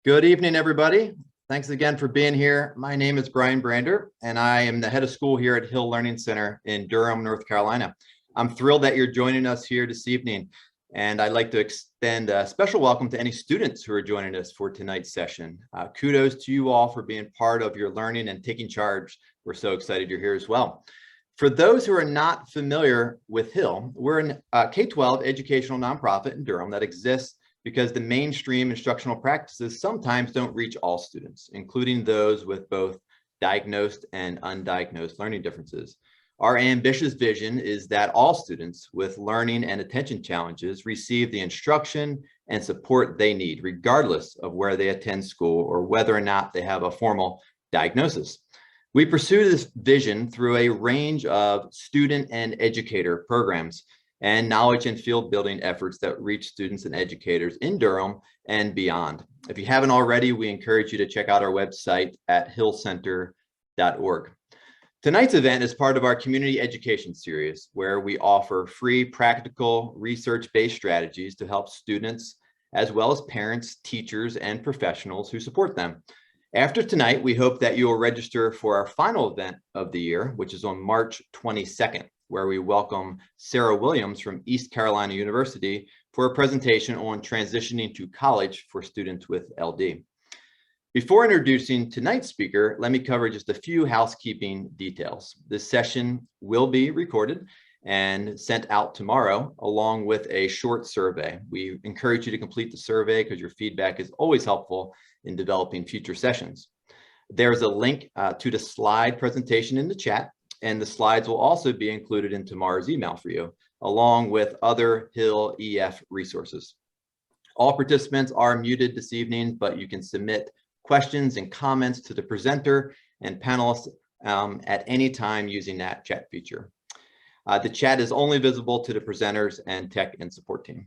Good evening, everybody. Thanks again for being here. My name is Brian Brander, and I am the head of school here at Hill Learning Center in Durham, North Carolina. I'm thrilled that you're joining us here this evening, and I'd like to extend a special welcome to any students who are joining us for tonight's session. Kudos to you all for being part of your learning and taking charge. We're so excited you're here as well. For those who are not familiar with Hill, we're a K-12 educational nonprofit in Durham that exists because the mainstream instructional practices sometimes don't reach all students, including those with both diagnosed and undiagnosed learning differences. Our ambitious vision is that all students with learning and attention challenges receive the instruction and support they need, regardless of where they attend school or whether or not they have a formal diagnosis. We pursue this vision through a range of student and educator programs and knowledge and field building efforts that reach students and educators in Durham and beyond. If you haven't already, we encourage you to check out our website at hillcenter.org. Tonight's event is part of our community education series, where we offer free, practical, research-based strategies to help students, as well as parents, teachers, and professionals who support them. After tonight, we hope that you will register for our final event of the year, which is on March 22nd. Where we welcome Sarah Williams from East Carolina University for a presentation on transitioning to college for students with LD. Before introducing tonight's speaker, let me cover just a few housekeeping details. This session will be recorded and sent out tomorrow, along with a short survey. We encourage you to complete the survey because your feedback is always helpful in developing future sessions. There's a link to the slide presentation in the chat, and the slides will also be included in tomorrow's email for you, along with other Hill EF resources. All participants are muted this evening, but you can submit questions and comments to the presenter and panelists at any time using that chat feature. The chat is only visible to the presenters and tech and support team.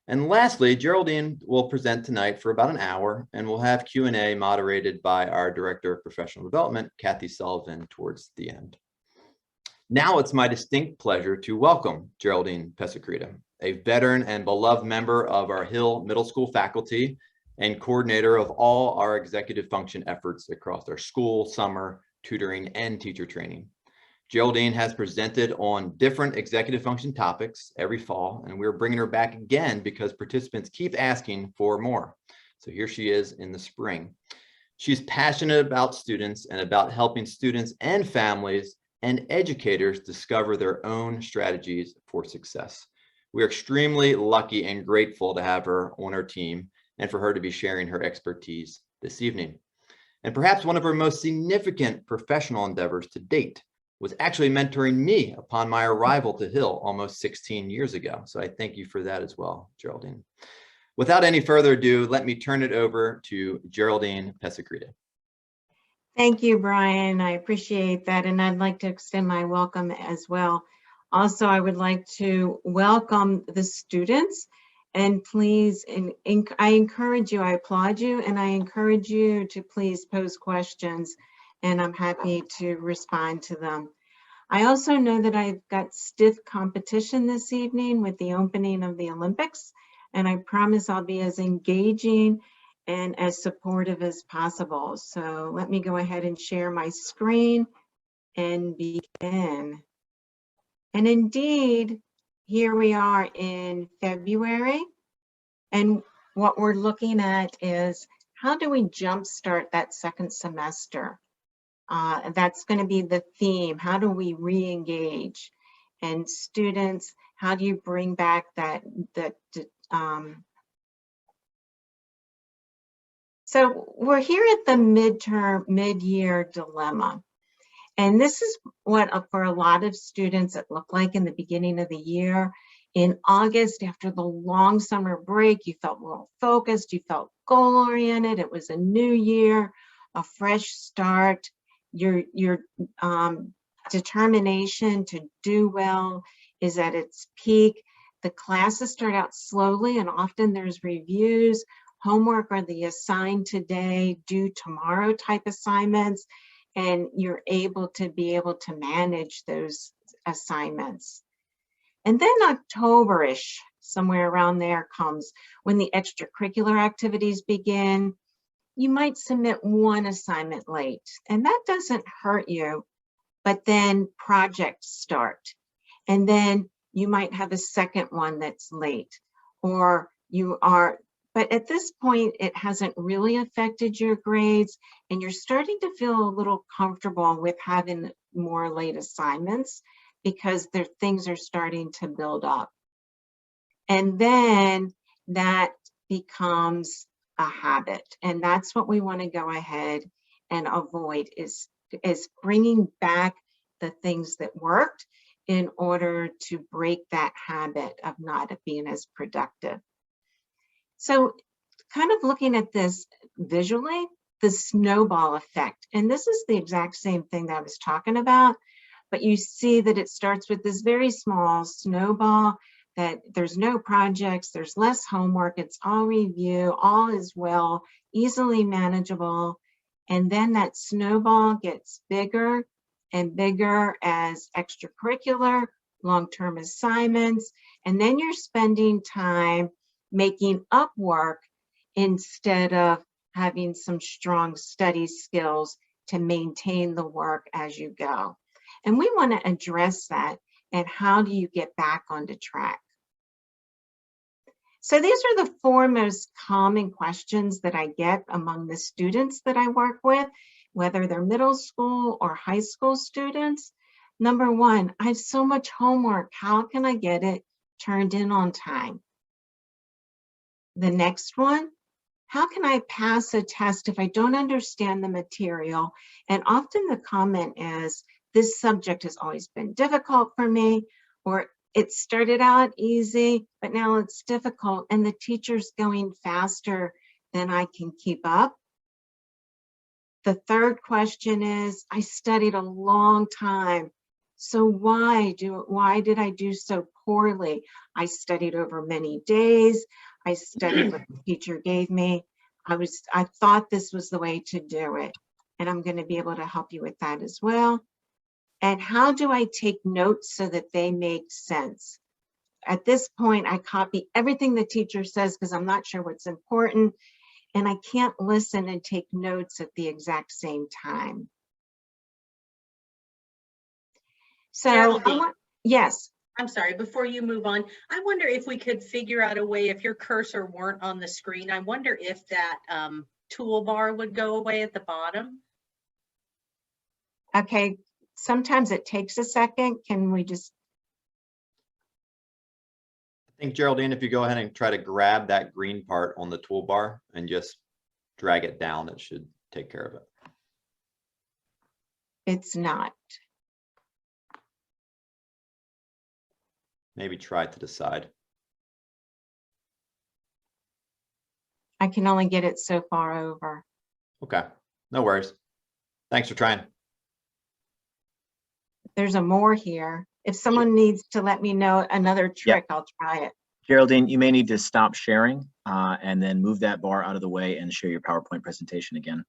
And lastly, Geraldine will present tonight for about an hour, and we'll have Q&A moderated by our Director of Professional Development, Kathy Sullivan, towards the end. Now it's my distinct pleasure to welcome Geraldine Pesacreta, a veteran and beloved member of our Hill Middle School faculty and coordinator of all our executive function efforts across our school, summer, tutoring, and teacher training. Geraldine has presented on different executive function topics every fall, and we're bringing her back again because participants keep asking for more. So here she is in the spring. She's passionate about students and about helping students and families and educators discover their own strategies for success. We're extremely lucky and grateful to have her on our team and for her to be sharing her expertise this evening. And perhaps one of her most significant professional endeavors to date was actually mentoring me upon my arrival to Hill almost 16 years ago. So I thank you for that as well, Geraldine. Without any further ado, let me turn it over to Geraldine Pesacreta. Thank you, Brian. I appreciate that. And I'd like to extend my welcome as well. Also, I would like to welcome the students. And please, I encourage you, I applaud you, and I encourage you to please pose questions, and I'm happy to respond to them. I also know that I've got stiff competition this evening with the opening of the Olympics, and I promise I'll be as engaging and as supportive as possible. So let me go ahead and share my screen and begin. And indeed, here we are in February, and what we're looking at is how do we jumpstart that second semester? That's going to be the theme. How do we re-engage? And students, how do you bring back So we're here at the mid-year dilemma. And this is what for a lot of students it looked like in the beginning of the year. In August, after the long summer break, you felt more focused, you felt goal-oriented. It was a new year, a fresh start. Your determination to do well is at its peak. The classes start out slowly, and often there's reviews. Homework are the assigned today, due tomorrow type assignments, and you're able to manage those assignments. And then October-ish, somewhere around there, comes when the extracurricular activities begin. you might submit one assignment late, and that doesn't hurt you, but then projects start. And then you might have a second one that's late, or but at this point, it hasn't really affected your grades, and you're starting to feel a little comfortable with having more late assignments because things are starting to build up. And then that becomes a habit. And that's what we want to go ahead and avoid is bringing back the things that worked in order to break that habit of not being as productive. So kind of looking at this visually, the snowball effect, and this is the exact same thing that I was talking about, but you see that it starts with this very small snowball, that there's no projects, there's less homework, it's all review, all is well, easily manageable. And then that snowball gets bigger and bigger as extracurricular, long-term assignments, and then you're spending time making up work instead of having some strong study skills to maintain the work as you go. And we want to address that, and how do you get back onto track? So these are the 4 most common questions that I get among the students that I work with, whether they're middle school or high school students. Number 1, I have so much homework. How can I get it turned in on time? The next one, how can I pass a test if I don't understand the material? And often the comment is, this subject has always been difficult for me, or it started out easy, but now it's difficult and the teacher's going faster than I can keep up. The third question is, I studied a long time, so why did I do so poorly? I studied over many days. I studied what the teacher gave me. I thought this was the way to do it, and I'm going to be able to help you with that as well. And how do I take notes so that they make sense? At this point, I copy everything the teacher says because I'm not sure what's important, and I can't listen and take notes at the exact same time. So, yes. I'm sorry, before you move on, I wonder if we could figure out a way, if your cursor weren't on the screen, I wonder if that toolbar would go away at the bottom. Okay, sometimes it takes a second. Can we just? I think, Geraldine, if you go ahead and try to grab that green part on the toolbar and just drag it down, it should take care of it. It's not. Maybe try to the side. I can only get it so far over. Okay, no worries. Thanks for trying. There's a more here. If someone needs to let me know another trick, I'll try it. Geraldine, you may need to stop sharing and then move that bar out of the way and share your PowerPoint presentation again.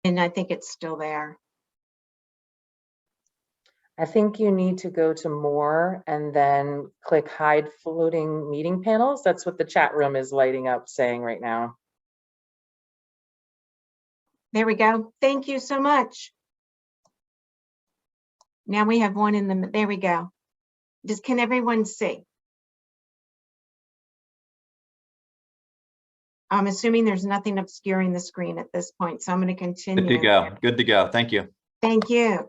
And I think it's still there. I think you need to go to more and then click hide floating meeting panels. That's what the chat room is lighting up saying right now. There we go. Thank you so much. Now we have one in the, there we go. Can everyone see? I'm assuming there's nothing obscuring the screen at this point, so I'm going to continue. Good to go. Good to go. Thank you. Thank you.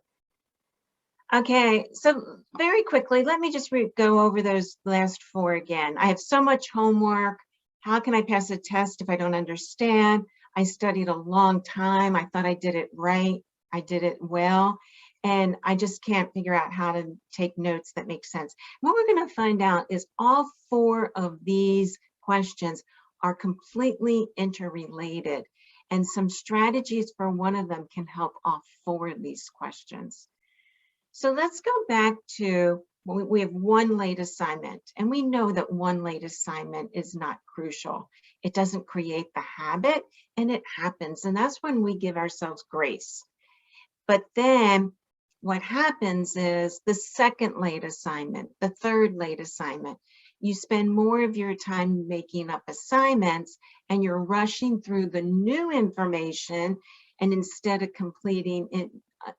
Okay, so very quickly, let me just go over those last 4 again. I have so much homework. How can I pass a test if I don't understand? I studied a long time. I thought I did it right. I did it well. And I just can't figure out how to take notes that make sense. What we're going to find out is all 4 of these questions are completely interrelated, and some strategies for one of them can help all 4 of these questions. So let's go back to we have one late assignment, and we know that one late assignment is not crucial. It doesn't create the habit, and it happens. And that's when we give ourselves grace. But then what happens is the second late assignment, the third late assignment, you spend more of your time making up assignments, and you're rushing through the new information, and instead of completing it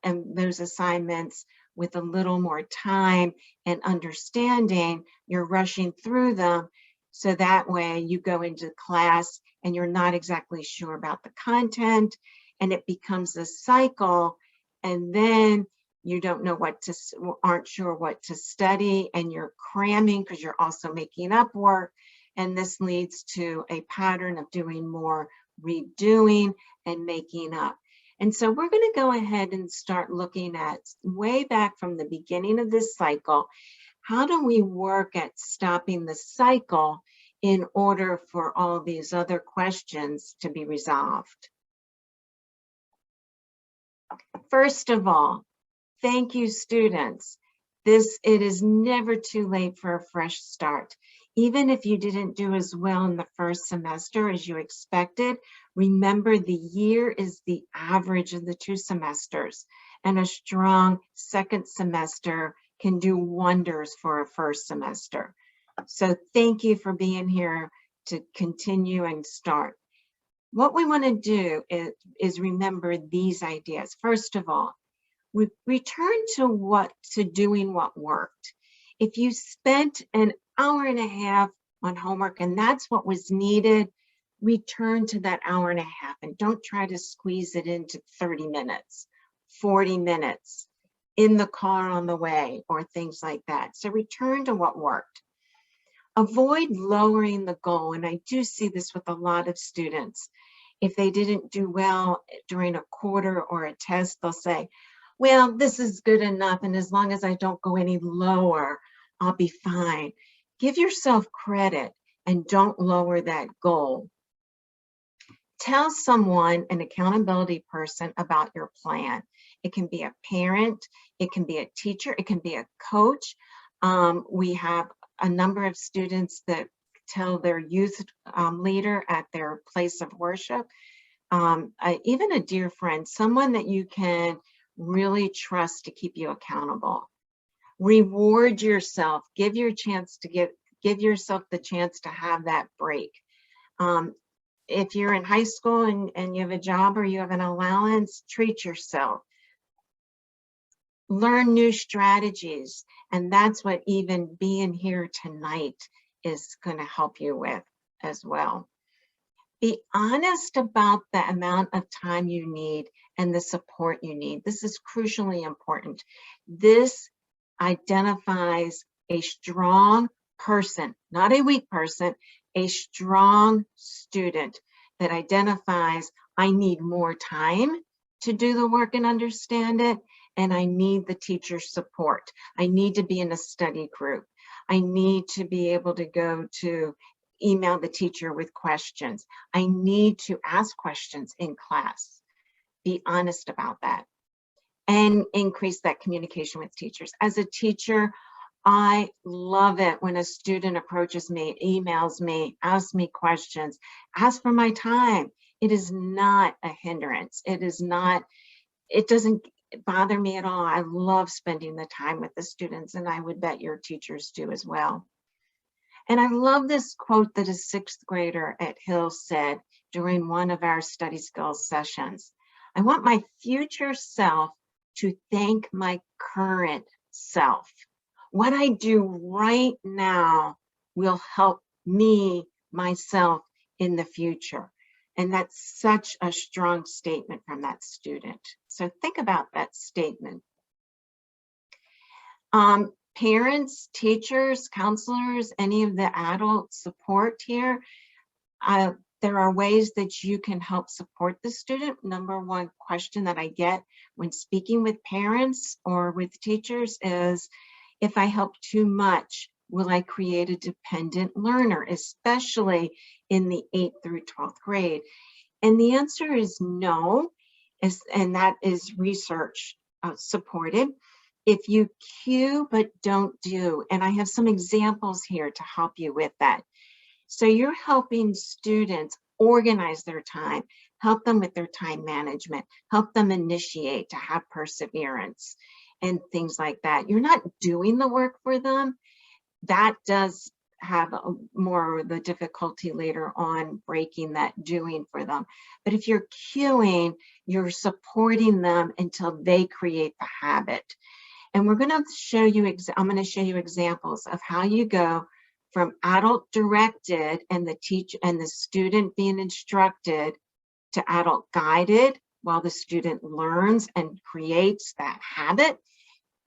and those assignments with a little more time and understanding, you're rushing through them. So that way you go into class and you're not exactly sure about the content, and it becomes a cycle. And then you don't know aren't sure what to study, and you're cramming because you're also making up work. And this leads to a pattern of doing more redoing and making up. And so we're going to go ahead and start looking at, way back from the beginning of this cycle, how do we work at stopping the cycle in order for all these other questions to be resolved? First of all, thank you, students. It is never too late for a fresh start. Even if you didn't do as well in the first semester as you expected, remember the year is the average of the 2 semesters, and a strong second semester can do wonders for a first semester. So thank you for being here to continue and start. What we want to do is remember these ideas. First of all, we return to doing what worked. If you spent an hour and a half on homework and that's what was needed, return to that hour and a half, and don't try to squeeze it into 30 minutes, 40 minutes in the car on the way or things like that. So return to what worked. Avoid lowering the goal. And I do see this with a lot of students. If they didn't do well during a quarter or a test, they'll say, well, this is good enough, and as long as I don't go any lower, I'll be fine. Give yourself credit and don't lower that goal. Tell someone, an accountability person, about your plan. It can be a parent, it can be a teacher, it can be a coach. We have a number of students that tell their youth leader at their place of worship. Even a dear friend, someone that you can really trust to keep you accountable. Reward yourself. Give yourself the chance to have that break. If you're in high school and you have a job or you have an allowance, treat yourself. Learn new strategies, and that's what even being here tonight is going to help you with as well. Be honest about the amount of time you need and the support you need. This is crucially important. This identifies a strong person, not a weak person, a strong student that identifies, I need more time to do the work and understand it, and I need the teacher's support. I need to be in a study group. I need to be able to go to email the teacher with questions. I need to ask questions in class. Be honest about that and increase that communication with teachers. As a teacher, I love it when a student approaches me, emails me, asks me questions, asks for my time. It is not a hindrance. It doesn't bother me at all. I love spending the time with the students, and I would bet your teachers do as well. And I love this quote that a 6th grader at Hill said during one of our study skills sessions. I want my future self to thank my current self. What I do right now will help me, myself, in the future. And that's such a strong statement from that student. So think about that statement. Parents, teachers, counselors, any of the adult support here, there are ways that you can help support the student. Number one question that I get when speaking with parents or with teachers is, if I help too much, will I create a dependent learner, especially in the 8th through 12th grade? And the answer is no, and that is research supported. if you cue but don't do, and I have some examples here to help you with that. So you're helping students organize their time, help them with their time management, help them initiate to have perseverance and things like that. You're not doing the work for them. That does have more of the difficulty later on breaking that doing for them. But if you're cueing, you're supporting them until they create the habit. And we're going to show you, I'm going to show you examples of how you go from adult directed and the teacher and the student being instructed to adult guided while the student learns and creates that habit,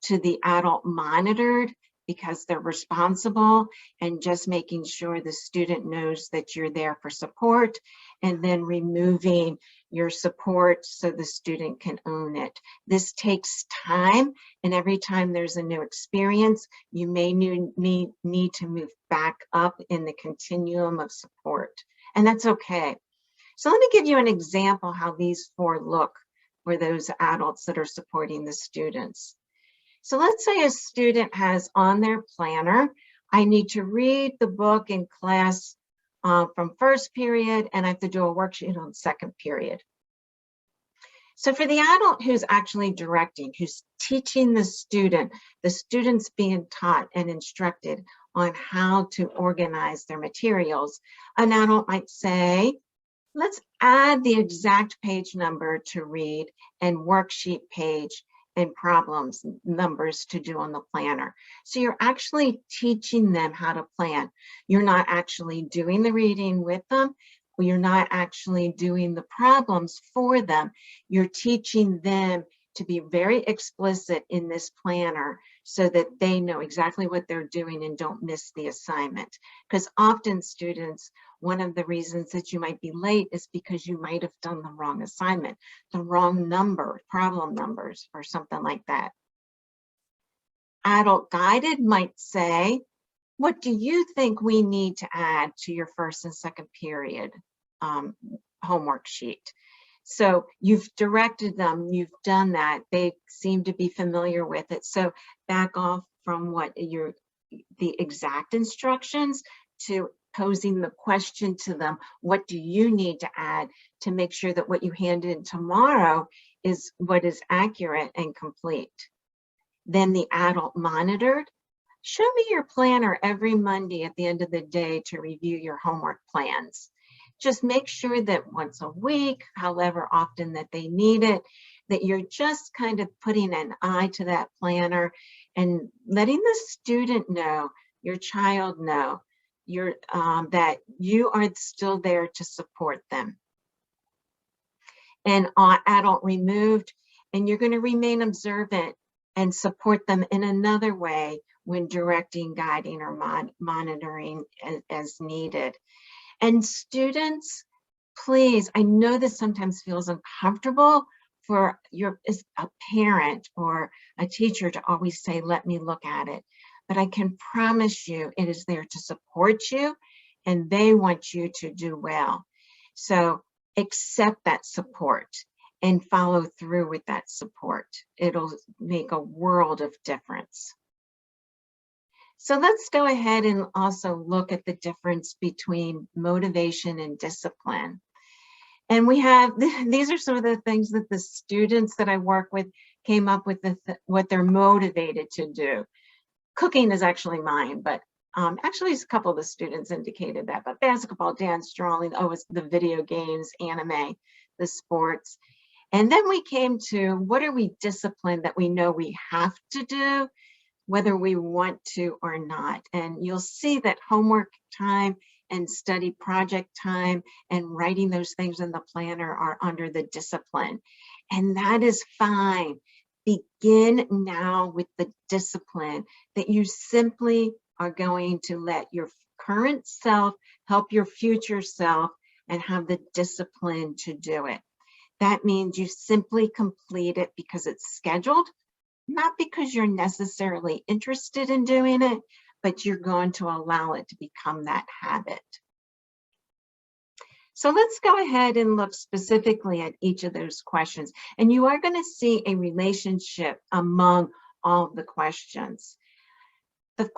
to the adult monitored because they're responsible and just making sure the student knows that you're there for support, and then removing your support so the student can own it. This takes time, and every time there's a new experience, you may need to move back up in the continuum of support, and that's okay. So let me give you an example how these four look for those adults that are supporting the students. So let's say a student has on their planner, I need to read the book in class from first period, and I have to do a worksheet on second period. So for the adult who's actually directing, who's teaching the student's being taught and instructed on how to organize their materials, an adult might say, let's add the exact page number to read and worksheet page and problems numbers to do on the planner. So you're actually teaching them how to plan. You're not actually doing the reading with them. You're not actually doing the problems for them. You're teaching them to be very explicit in this planner so that they know exactly what they're doing and don't miss the assignment. Because often students, one of the reasons that you might be late is because you might have done the wrong assignment, the wrong number, problem numbers, or something like that. Adult guided might say, what do you think we need to add to your first and second period homework sheet? So you've directed them, you've done that. They seem to be familiar with it. So back off from what the exact instructions to posing the question to them, what do you need to add to make sure that what you hand in tomorrow is what is accurate and complete? Then the adult monitored, show me your planner every Monday at the end of the day to review your homework plans. Just make sure that once a week, however often that they need it, that you're just kind of putting an eye to that planner and letting the student know, your child know, that you are still there to support them. And adult removed, and you're going to remain observant and support them in another way when directing, guiding, or monitoring as needed. And students, please, I know this sometimes feels uncomfortable for a parent or a teacher to always say, let me look at it. But I can promise you it is there to support you, and they want you to do well. So accept that support and follow through with that support. It'll make a world of difference. So let's go ahead and also look at the difference between motivation and discipline. And we have, these are some of the things that the students that I work with came up with, what they're motivated to do. Cooking is actually mine, but actually a couple of the students indicated that, but basketball, dance, drawing, it's the video games, anime, the sports. And then we came to, what are we disciplined that we know we have to do, whether we want to or not? And you'll see that homework time and study project time and writing those things in the planner are under the discipline. And that is fine. Begin now with the discipline that you simply are going to let your current self help your future self and have the discipline to do it. That means you simply complete it because it's scheduled, not because you're necessarily interested in doing it, but you're going to allow it to become that habit. So let's go ahead and look specifically at each of those questions. And you are going to see a relationship among all of the questions. The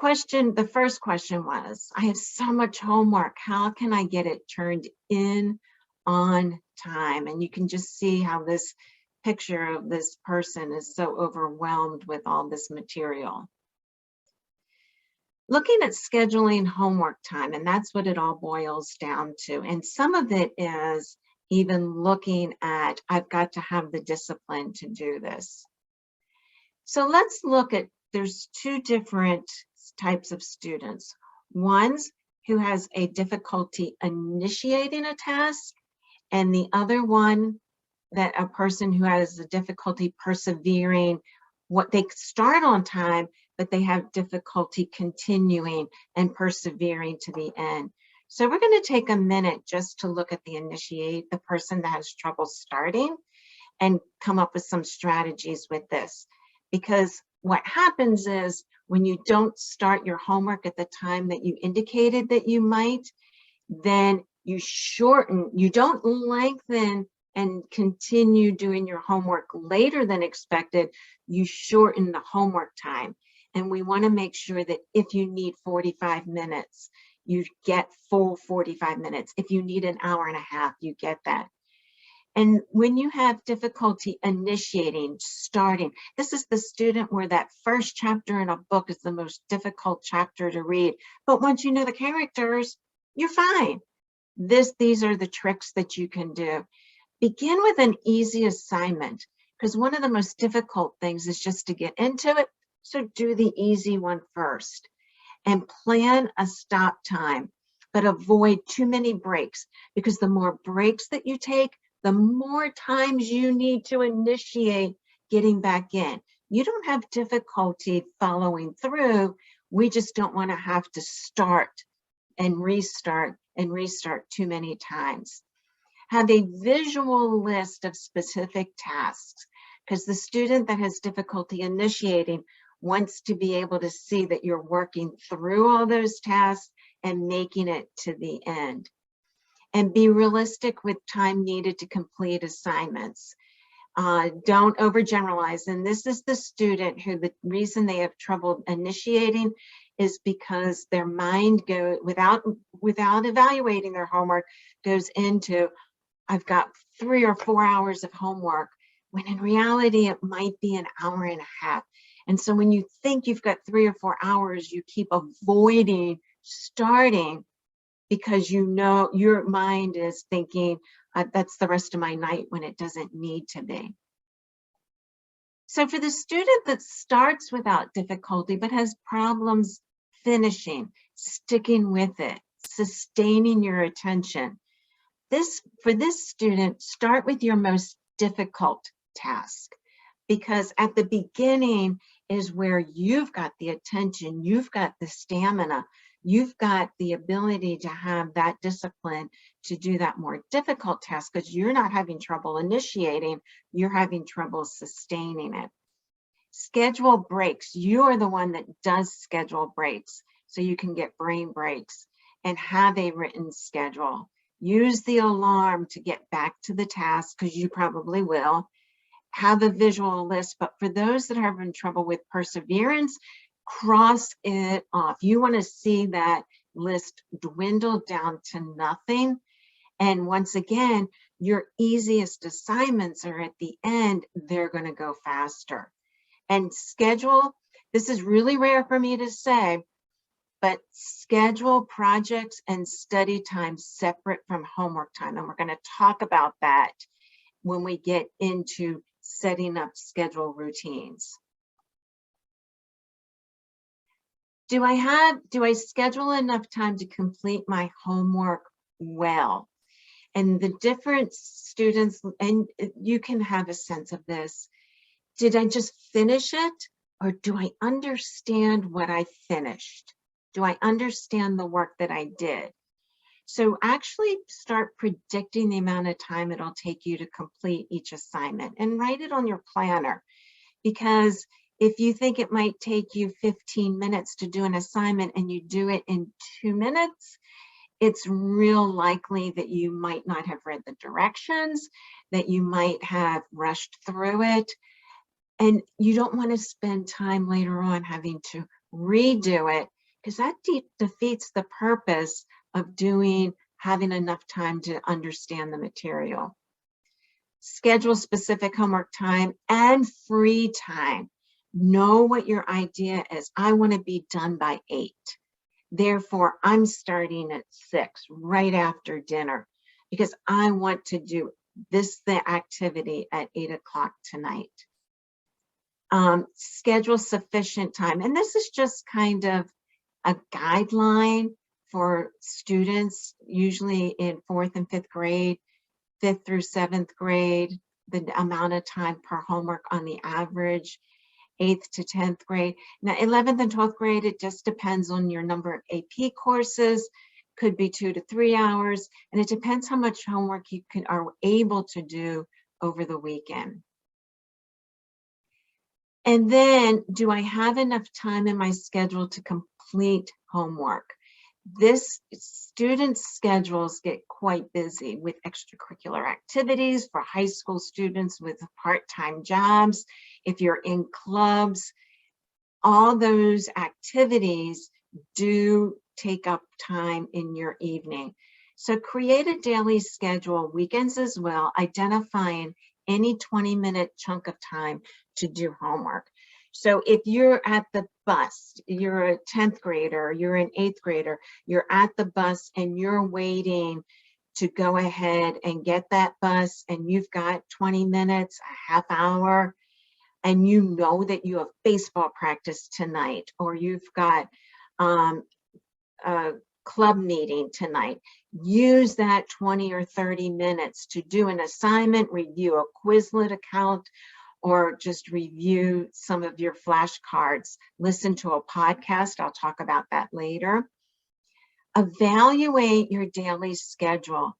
first question was, I have so much homework. How can I get it turned in on time? And you can just see how this picture of this person is so overwhelmed with all this material. Looking at scheduling homework time, and that's what it all boils down to. And some of it is even looking at, I've got to have the discipline to do this. So let's look at, there's two different types of students. One's who has a difficulty initiating a task, and the other one, that a person who has a difficulty persevering. What they start on time, but they have difficulty continuing and persevering to the end. So we're going to take a minute just to look at the person that has trouble starting, and come up with some strategies with this. Because what happens is when you don't start your homework at the time that you indicated that you might, then you don't lengthen and continue doing your homework later than expected. You shorten the homework time. And we want to make sure that if you need 45 minutes, you get full 45 minutes. If you need an hour and a half, you get that. And when you have difficulty initiating, starting, this is the student where that first chapter in a book is the most difficult chapter to read. But once you know the characters, you're fine. These are the tricks that you can do. Begin with an easy assignment, because one of the most difficult things is just to get into it. So do the easy one first, and plan a stop time, but avoid too many breaks, because the more breaks that you take, the more times you need to initiate getting back in. You don't have difficulty following through. We just don't want to have to start and restart too many times. Have a visual list of specific tasks, because the student that has difficulty initiating wants to be able to see that you're working through all those tasks and making it to the end. And be realistic with time needed to complete assignments. Don't overgeneralize. And this is the student who the reason they have trouble initiating is because their mind without evaluating their homework, goes into, I've got 3 or 4 hours of homework, when in reality, it might be an hour and a half. And so when you think you've got 3 or 4 hours, you keep avoiding starting, because you know your mind is thinking, that's the rest of my night, when it doesn't need to be. So for the student that starts without difficulty but has problems finishing, sticking with it, sustaining your attention, for this student, start with your most difficult task, because at the beginning is where you've got the attention, you've got the stamina, you've got the ability to have that discipline to do that more difficult task, because you're not having trouble initiating, you're having trouble sustaining it. Schedule breaks. You are the one that does schedule breaks, so you can get brain breaks, and have a written schedule. Use the alarm to get back to the task, because you probably will. Have a visual list, but for those that are having trouble with perseverance, cross it off. You want to see that list dwindle down to nothing. And once again, your easiest assignments are at the end. They're going to go faster. And schedule, this is really rare for me to say, but schedule projects and study time separate from homework time. And we're going to talk about that when we get into setting up schedule routines. Do I schedule enough time to complete my homework well? And the different students, and you can have a sense of this. Did I just finish it, or do I understand what I finished? Do I understand the work that I did? So actually start predicting the amount of time it'll take you to complete each assignment, and write it on your planner. Because if you think it might take you 15 minutes to do an assignment and you do it in 2 minutes, it's real likely that you might not have read the directions, that you might have rushed through it. And you don't want to spend time later on having to redo it, because that defeats the purpose of having enough time to understand the material. Schedule specific homework time and free time. Know what your idea is. I want to be done by 8. Therefore, I'm starting at 6, right after dinner, because I want to do the activity at 8 o'clock tonight. Schedule sufficient time. And this is just kind of a guideline for students, usually in 4th and 5th grade, 5th through 7th grade, the amount of time per homework on the average, 8th to 10th grade. Now, 11th and 12th grade, it just depends on your number of AP courses, could be 2 to 3 hours, and it depends how much homework you are able to do over the weekend. And then, do I have enough time in my schedule to complete homework? Students' schedules get quite busy with extracurricular activities for high school students with part-time jobs. If you're in clubs, all those activities do take up time in your evening. So create a daily schedule, weekends as well, identifying any 20-minute chunk of time to do homework. So if you're at the bus, you're a 10th grader, you're an 8th grader, you're at the bus and you're waiting to go ahead and get that bus, and you've got 20 minutes, a half hour, and you know that you have baseball practice tonight, or you've got a club meeting tonight, use that 20 or 30 minutes to do an assignment, review a Quizlet account, or just review some of your flashcards, listen to a podcast. I'll talk about that later. Evaluate your daily schedule.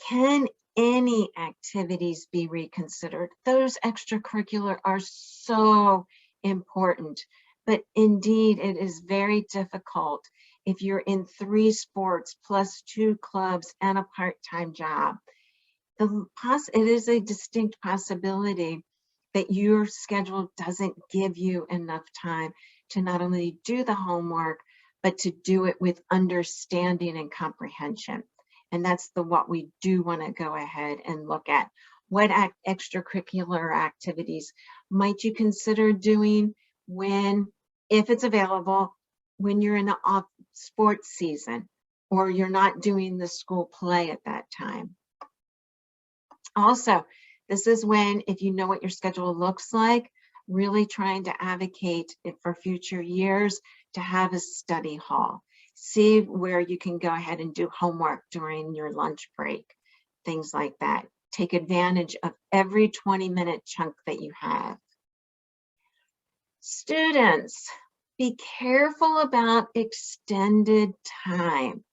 Can any activities be reconsidered? Those extracurricular are so important, but indeed it is very difficult if you're in 3 sports plus 2 clubs and a part-time job. It is a distinct possibility that your schedule doesn't give you enough time to not only do the homework, but to do it with understanding and comprehension. And that's what we do want to go ahead and look at. What extracurricular activities might you consider doing if it's available, when you're in the off sports season, or you're not doing the school play at that time? Also, this is when, if you know what your schedule looks like, really trying to advocate for future years to have a study hall. See where you can go ahead and do homework during your lunch break, things like that. Take advantage of every 20-minute chunk that you have. Students, be careful about extended time.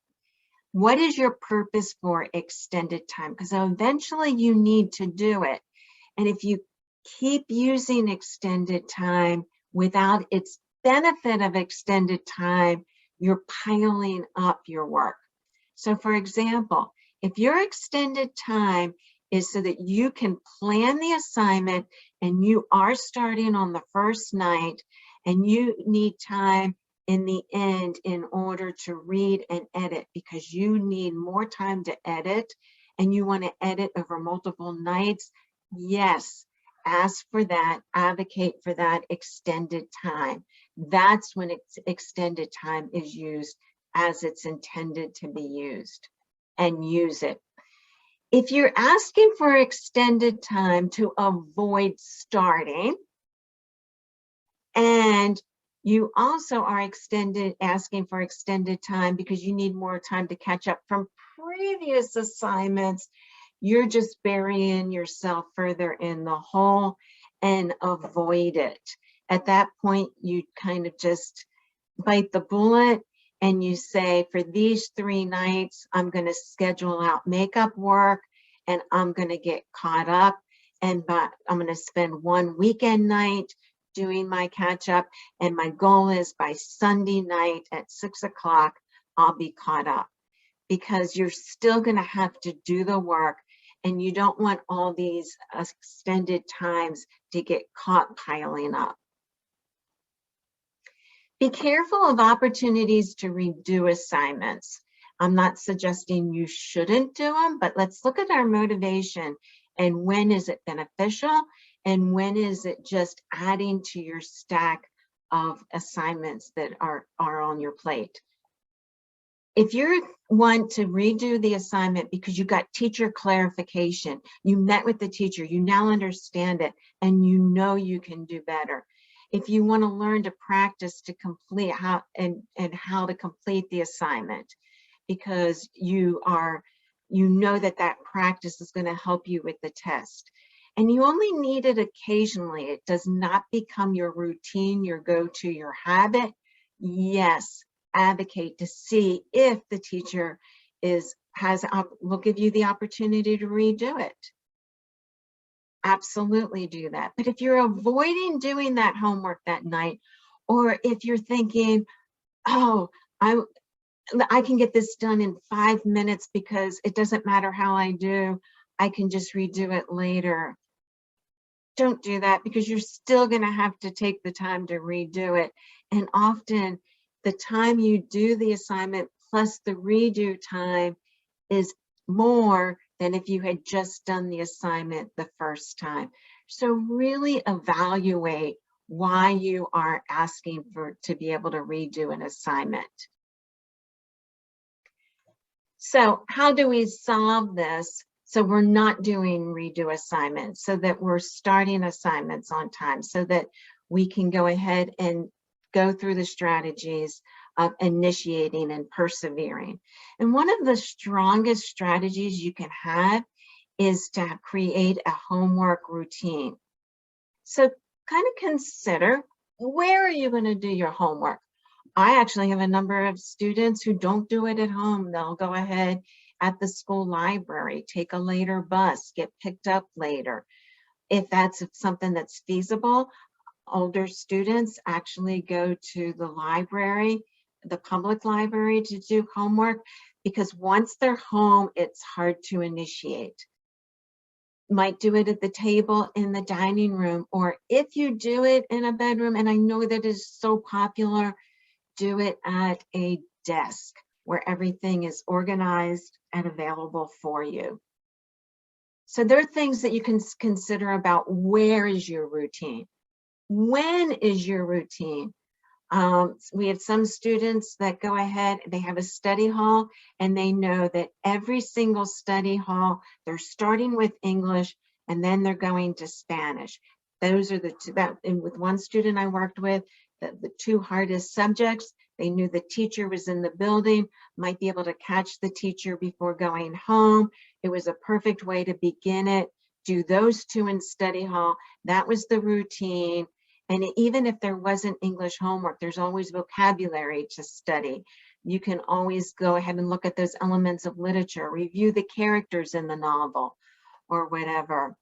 What is your purpose for extended time? Because eventually you need to do it. And if you keep using extended time without its benefit of extended time, you're piling up your work. So for example, if your extended time is so that you can plan the assignment and you are starting on the first night and you need time in the end in order to read and edit, because you need more time to edit and you want to edit over multiple nights, yes, ask for that, advocate for that extended time. That's when extended time is used as it's intended to be used, and use it. If you're asking for extended time to avoid starting, and you also are asking for extended time because you need more time to catch up from previous assignments, you're just burying yourself further in the hole, and avoid it. At that point, you kind of just bite the bullet and you say, for these 3 nights, I'm going to schedule out makeup work and I'm going to get caught up, and I'm going to spend 1 weekend night doing my catch up, and my goal is by Sunday night at 6 o'clock, I'll be caught up. Because you're still going to have to do the work, and you don't want all these extended times to get caught piling up. Be careful of opportunities to redo assignments. I'm not suggesting you shouldn't do them, but let's look at our motivation and when is it beneficial and when is it just adding to your stack of assignments that are on your plate. If you want to redo the assignment because you got teacher clarification, you met with the teacher, you now understand it, and you know you can do better. If you want to learn to practice to complete how to complete the assignment, because you know that practice is going to help you with the test. And you only need it occasionally. It does not become your routine, your go-to, your habit. Yes, advocate to see if the teacher will give you the opportunity to redo it. Absolutely do that. But if you're avoiding doing that homework that night, or if you're thinking, oh, I can get this done in 5 minutes because it doesn't matter how I do, I can just redo it later. Don't do that, because you're still going to have to take the time to redo it. And often the time you do the assignment plus the redo time is more than if you had just done the assignment the first time. So really evaluate why you are asking to be able to redo an assignment. So how do we solve this so we're not doing redo assignments, so that we're starting assignments on time, so that we can go ahead and go through the strategies of initiating and persevering? And one of the strongest strategies you can have is to create a homework routine. So kind of consider, where are you going to do your homework? I actually have a number of students who don't do it at home. They'll go ahead at the school library, take a later bus, get picked up later. If that's something that's feasible, older students actually go to the library, the public library, to do homework, because once they're home, it's hard to initiate. Might do it at the table in the dining room, or if you do it in a bedroom, and I know that is so popular, do it at a desk where everything is organized and available for you. So there are things that you can consider about where is your routine. When is your routine? We have some students that go ahead, they have a study hall, and they know that every single study hall, they're starting with English and then they're going to Spanish. Those are the two, and with one student I worked with, the two hardest subjects, they knew the teacher was in the building, might be able to catch the teacher before going home. It was a perfect way to begin it. Do those two in study hall. That was the routine. And even if there wasn't English homework, there's always vocabulary to study. You can always go ahead and look at those elements of literature, review the characters in the novel or whatever.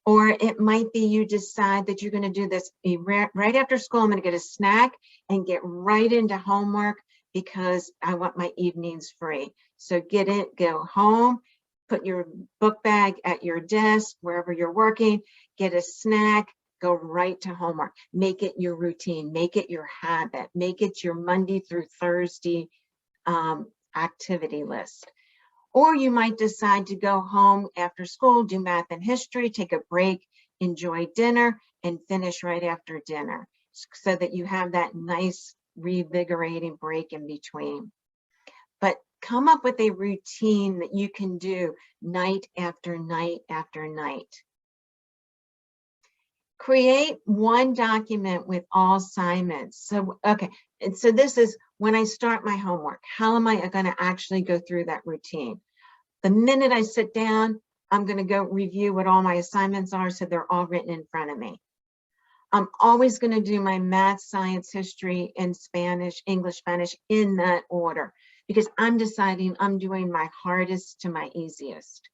Or it might be you decide that you're going to do this right after school. I'm going to get a snack and get right into homework because I want my evenings free. So get it, go home, put your book bag at your desk, wherever you're working, get a snack, go right to homework. Make it your routine, make it your habit, make it your Monday through Thursday activity list. Or you might decide to go home after school, do math and history, take a break, enjoy dinner, and finish right after dinner, so that you have that nice revigorating break in between. But come up with a routine that you can do night after night after night. Create one document with all assignments. So, okay, and so this is when I start my homework. How am I going to actually go through that routine? The minute I sit down, I'm going to go review what all my assignments are, so they're all written in front of me. I'm always going to do my math, science, history, and Spanish, English, Spanish in that order, because I'm deciding I'm doing my hardest to my easiest.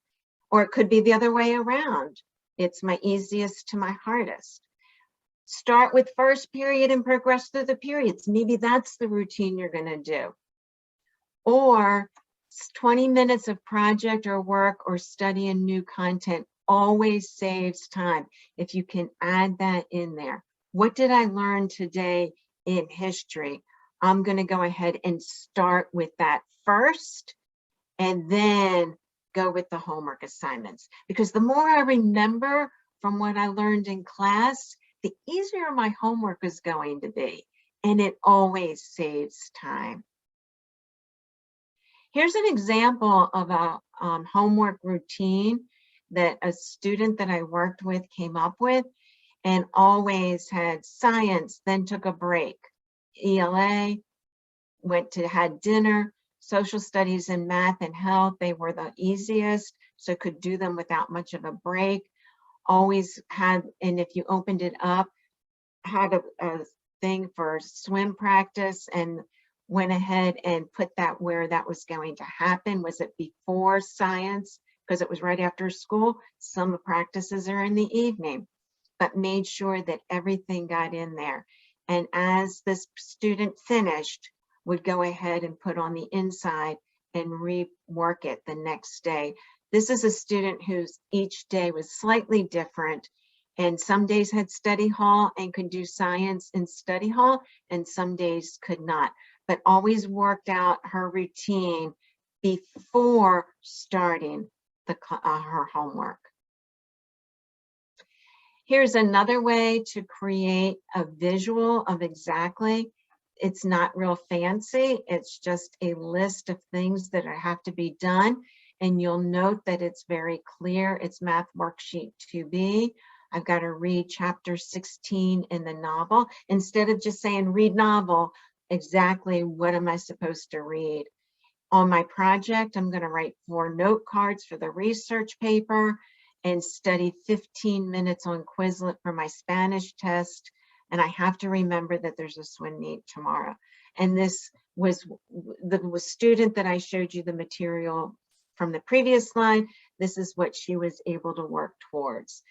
Or it could be the other way around. It's my easiest to my hardest. Start with first period and progress through the periods. Maybe that's the routine you're going to do. Or 20 minutes of project or work or studying new content always saves time if you can add that in there. What did I learn today in history? I'm going to go ahead and start with that first and then go with the homework assignments. Because the more I remember from what I learned in class, the easier my homework is going to be. And it always saves time. Here's an example of a homework routine that a student that I worked with came up with, and always had science, then took a break. ELA, had dinner, social studies and math and health, they were the easiest, so could do them without much of a break. Always had, and if you opened it up, had a thing for swim practice and went ahead and put that where that was going to happen. Was it before science? Because it was right after school. Some practices are in the evening, but made sure that everything got in there. And as this student finished, would go ahead and put on the inside and rework it the next day. This is a student whose each day was slightly different, and some days had study hall and could do science in study hall, and some days could not, but always worked out her routine before starting her homework. Here's another way to create a visual of exactly. It's not real fancy. It's just a list of things that have to be done. And you'll note that it's very clear. It's math worksheet 2B. I've got to read chapter 16 in the novel. Instead of just saying read novel, exactly what am I supposed to read? On my project, I'm going to write 4 note cards for the research paper and study 15 minutes on Quizlet for my Spanish test. And I have to remember that there's a swim meet tomorrow. And this was the student that I showed you the material from the previous slide. This is what she was able to work towards.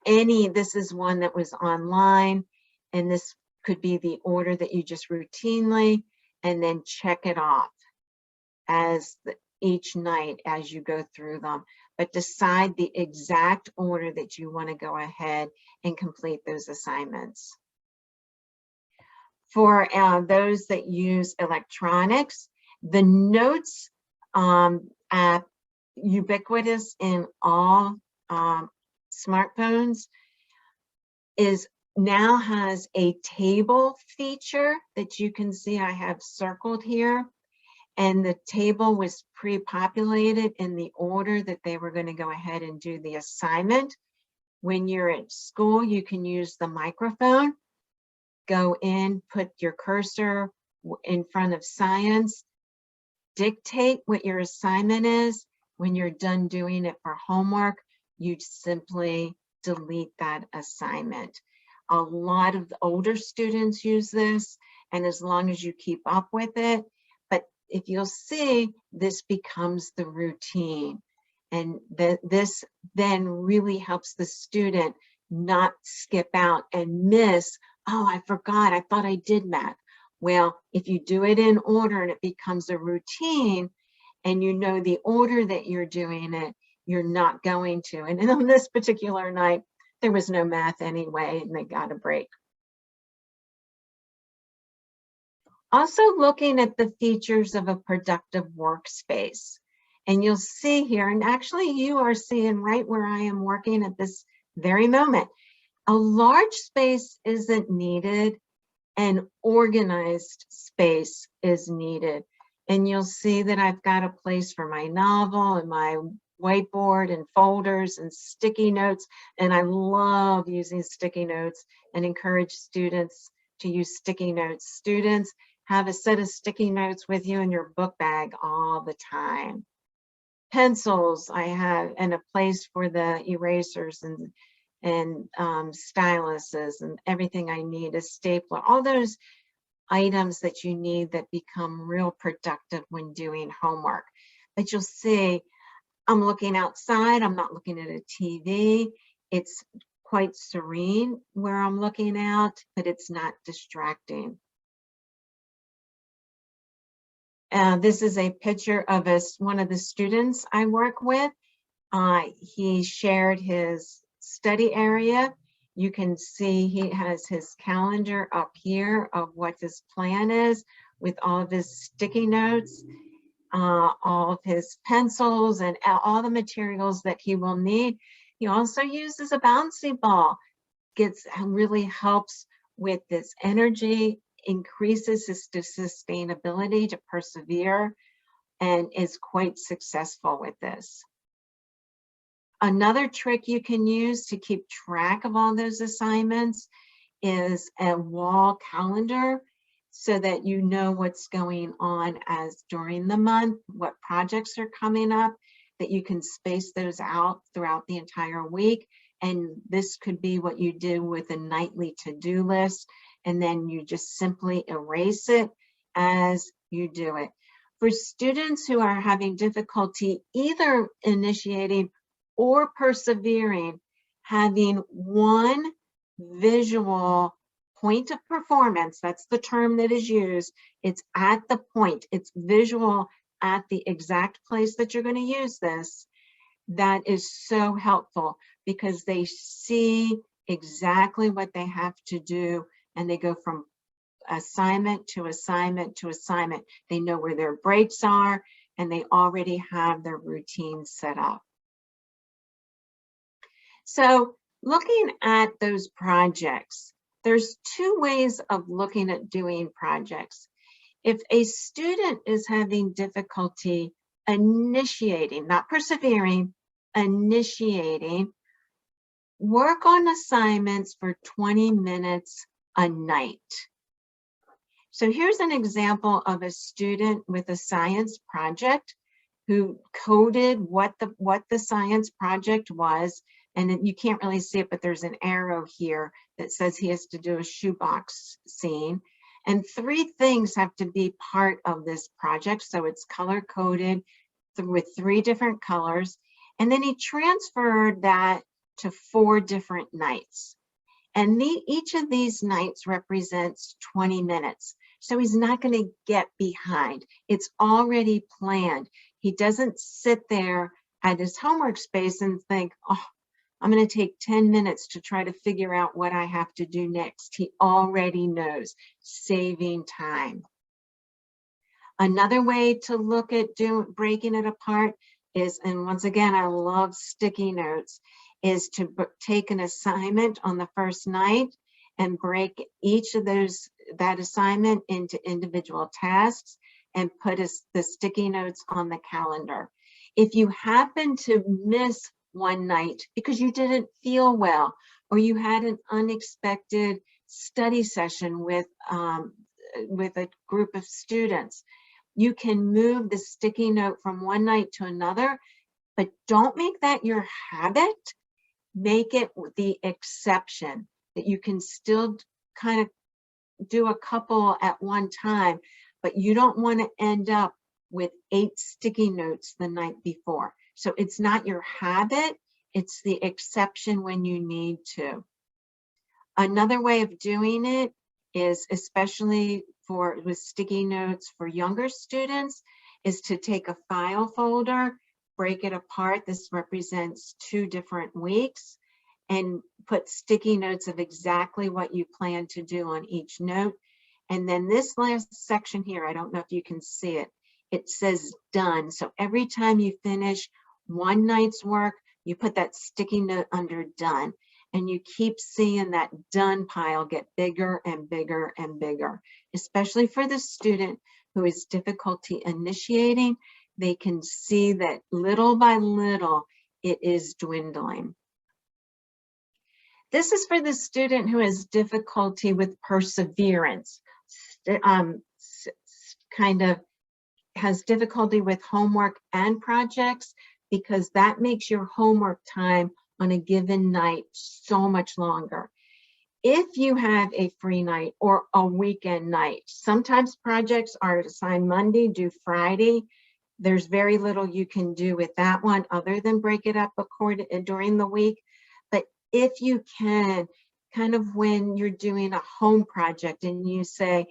This is one that was online, and this could be the order that you just routinely, and then check it off as each night as you go through them. But decide the exact order that you want to go ahead and complete those assignments. For those that use electronics, the Notes app, ubiquitous in all smartphones, now has a table feature that you can see I have circled here. And the table was pre-populated in the order that they were going to go ahead and do the assignment. When you're at school, you can use the microphone, go in, put your cursor in front of science, dictate what your assignment is. When you're done doing it for homework, you simply delete that assignment. A lot of the older students use this, and as long as you keep up with it, but if you'll see, this becomes the routine. And this then really helps the student not skip out and miss, oh, I forgot, I thought I did math. Well, if you do it in order and it becomes a routine, and you know the order that you're doing it, you're not going to. And on this particular night, there was no math anyway, and they got a break. Also looking at the features of a productive workspace. And you'll see here, and actually you are seeing right where I am working at this very moment, a large space isn't needed, an organized space is needed. And you'll see that I've got a place for my novel and my whiteboard and folders and sticky notes. And I love using sticky notes and encourage students to use sticky notes. Students, have a set of sticky notes with you in your book bag all the time. Pencils, I have, and a place for the erasers and styluses and everything I need, a stapler, all those items that you need that become real productive when doing homework. But you'll see, I'm looking outside, I'm not looking at a TV. It's quite serene where I'm looking out, but it's not distracting. This is a picture of one of the students I work with. He shared his study area. You can see he has his calendar up here of what his plan is with all of his sticky notes, all of his pencils, and all the materials that he will need. He also uses a bouncy ball. Really helps with this energy, increases his sustainability to persevere, and is quite successful with this. Another trick you can use to keep track of all those assignments is a wall calendar, so that you know what's going on as during the month, what projects are coming up, that you can space those out throughout the entire week. And this could be what you do with a nightly to-do list, and then you just simply erase it as you do it. For students who are having difficulty either initiating or persevering, having one visual point of performance, that's the term that is used, it's at the point, it's visual at the exact place that you're going to use this, that is so helpful, because they see exactly what they have to do, and they go from assignment to assignment to assignment. They know where their breaks are, and they already have their routine set up. So looking at those projects, there's two ways of looking at doing projects. If a student is having difficulty initiating, not persevering, initiating, work on assignments for 20 minutes a night. So here's an example of a student with a science project who coded what the science project was. And you can't really see it, but there's an arrow here that says he has to do a shoebox scene. And 3 things have to be part of this project. So it's color coded with 3 different colors. And then he transferred that to 4 different nights. And each of these nights represents 20 minutes. So he's not going to get behind. It's already planned. He doesn't sit there at his homework space and think, oh, I'm going to take 10 minutes to try to figure out what I have to do next. He already knows, saving time. Another way to look at breaking it apart is, and once again, I love sticky notes, is to take an assignment on the first night and break each of that assignment into individual tasks and put the sticky notes on the calendar. If you happen to miss one night because you didn't feel well, or you had an unexpected study session with a group of students, you can move the sticky note from one night to another, but don't make that your habit. Make it the exception, that you can still kind of do a couple at one time, but you don't want to end up with 8 sticky notes the night before. So it's not your habit, it's the exception when you need to. Another way of doing it is, especially with sticky notes for younger students, is to take a file folder, break it apart. This represents 2 different weeks, and put sticky notes of exactly what you plan to do on each note. And then this last section here, I don't know if you can see it, it says done. So every time you finish one night's work, you put that sticky note under done, and you keep seeing that done pile get bigger and bigger and bigger, especially for the student who has difficulty initiating. They can see that little by little it is dwindling. This is for the student who has difficulty with perseverance, kind of has difficulty with homework and projects, because that makes your homework time on a given night so much longer. If you have a free night or a weekend night, sometimes projects are assigned Monday, due Friday. There's very little you can do with that one other than break it up during the week. But if you can, kind of when you're doing a home project and you say,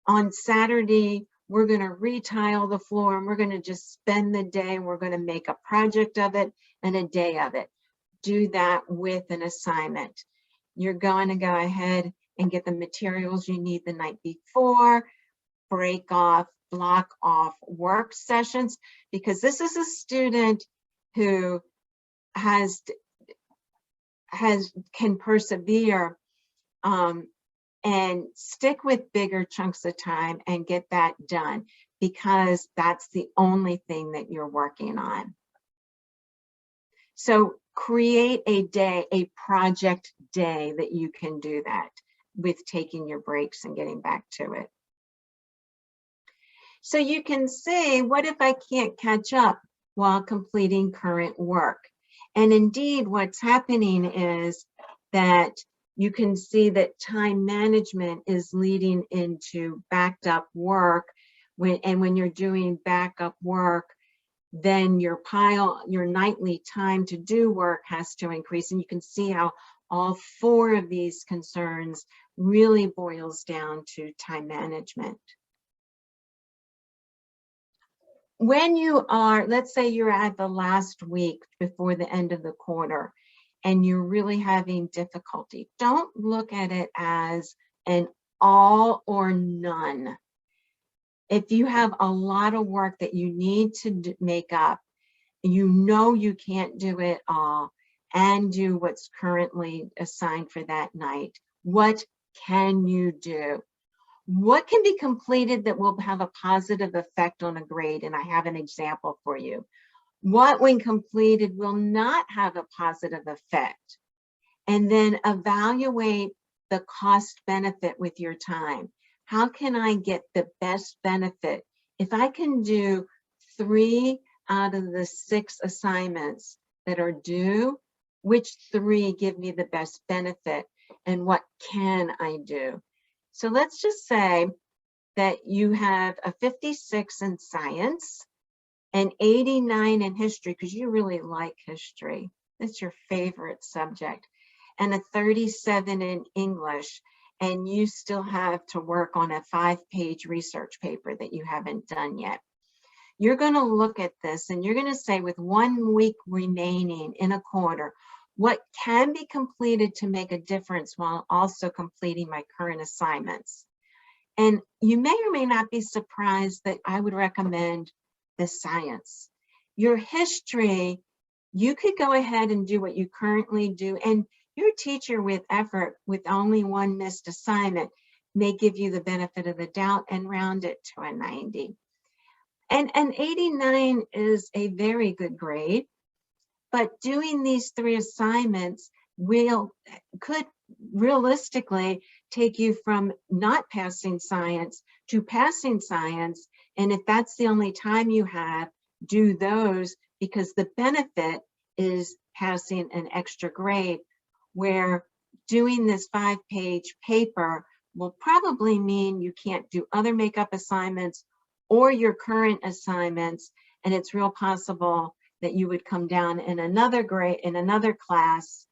on Saturday, we're going to retile the floor and we're going to just spend the day and we're going to make a project of it and a day of it. Do that with an assignment. You're going to go ahead and get the materials you need the night before, break off, block off work sessions, because this is a student who can persevere and stick with bigger chunks of time and get that done, because that's the only thing that you're working on. So create a day, a project day that you can do that with, taking your breaks and getting back to it. So you can say, what if I can't catch up while completing current work? And indeed, what's happening is that you can see that time management is leading into backed up work. When you're doing backup work, then your nightly time to do work has to increase. And you can see how all 4 of these concerns really boils down to time management. When you are, let's say you're at the last week before the end of the quarter and you're really having difficulty, don't look at it as an all or none. If you have a lot of work that you need to make up, you know you can't do it all and do what's currently assigned for that night, what can you do? What can be completed that will have a positive effect on a grade? And I have an example for you. What, when completed, will not have a positive effect? And then evaluate the cost benefit with your time. How can I get the best benefit? If I can do 3 out of the 6 assignments that are due, which 3 give me the best benefit, and what can I do? So let's just say that you have a 56 in science, an 89 in history, because you really like history. That's your favorite subject, and a 37 in English, and you still have to work on a 5-page research paper that you haven't done yet. You're going to look at this and you're going to say, with 1 week remaining in a quarter, what can be completed to make a difference while also completing my current assignments? And you may or may not be surprised that I would recommend the science. Your history, you could go ahead and do what you currently do, and your teacher with effort, with only 1 missed assignment, may give you the benefit of the doubt and round it to a 90. And an 89 is a very good grade. But doing these 3 assignments could realistically take you from not passing science to passing science. And if that's the only time you have, do those, because the benefit is passing an extra grade, where doing this 5-page paper will probably mean you can't do other makeup assignments or your current assignments. And it's real possible that you would come down in another grade, in another class,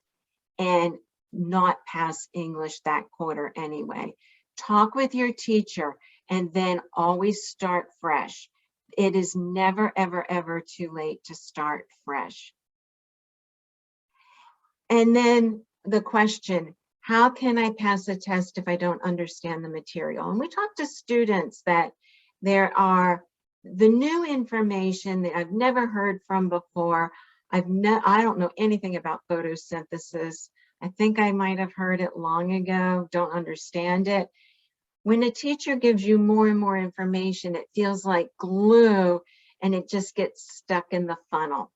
and not pass English that quarter anyway. Talk with your teacher and then always start fresh. It is never, ever, ever too late to start fresh. And then the question, how can I pass a test if I don't understand the material? And we talk to students that there are the new information that I've never heard from before. I don't know anything about photosynthesis. I think I might have heard it long ago, don't understand it. When a teacher gives you more and more information, it feels like glue and it just gets stuck in the funnel.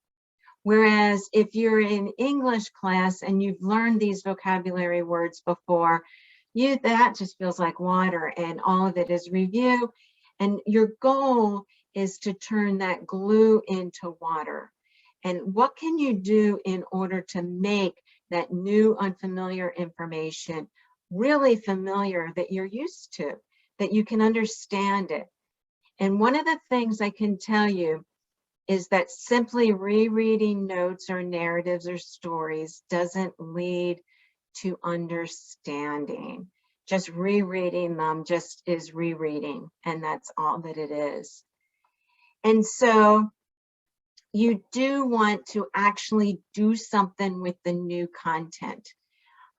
Whereas if you're in English class and you've learned these vocabulary words before, that just feels like water, and all of it is review. And your goal is to turn that glue into water. And what can you do in order to make that new unfamiliar information really familiar, that you're used to, that you can understand it? And one of the things I can tell you is that simply rereading notes or narratives or stories doesn't lead to understanding. Just rereading them just is rereading, and that's all that it is. And so you do want to actually do something with the new content.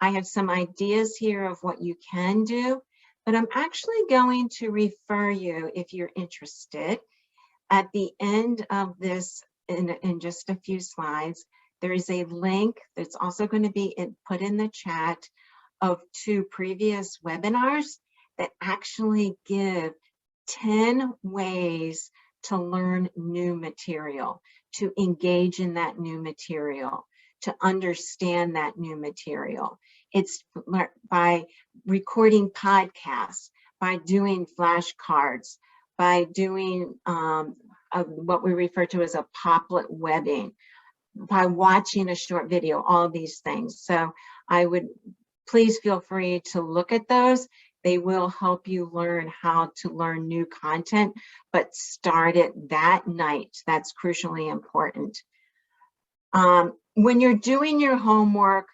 I have some ideas here of what you can do, but I'm actually going to refer you, if you're interested, at the end of this, in just a few slides, there is a link that's also going to be put in the chat of 2 previous webinars that actually give 10 ways to learn new material, to engage in that new material, to understand that new material. It's by recording podcasts, by doing flashcards, by doing what we refer to as a poplet webbing, by watching a short video, all these things. So I would please feel free to look at those. They will help you learn how to learn new content, but start it that night. That's crucially important. When you're doing your homework,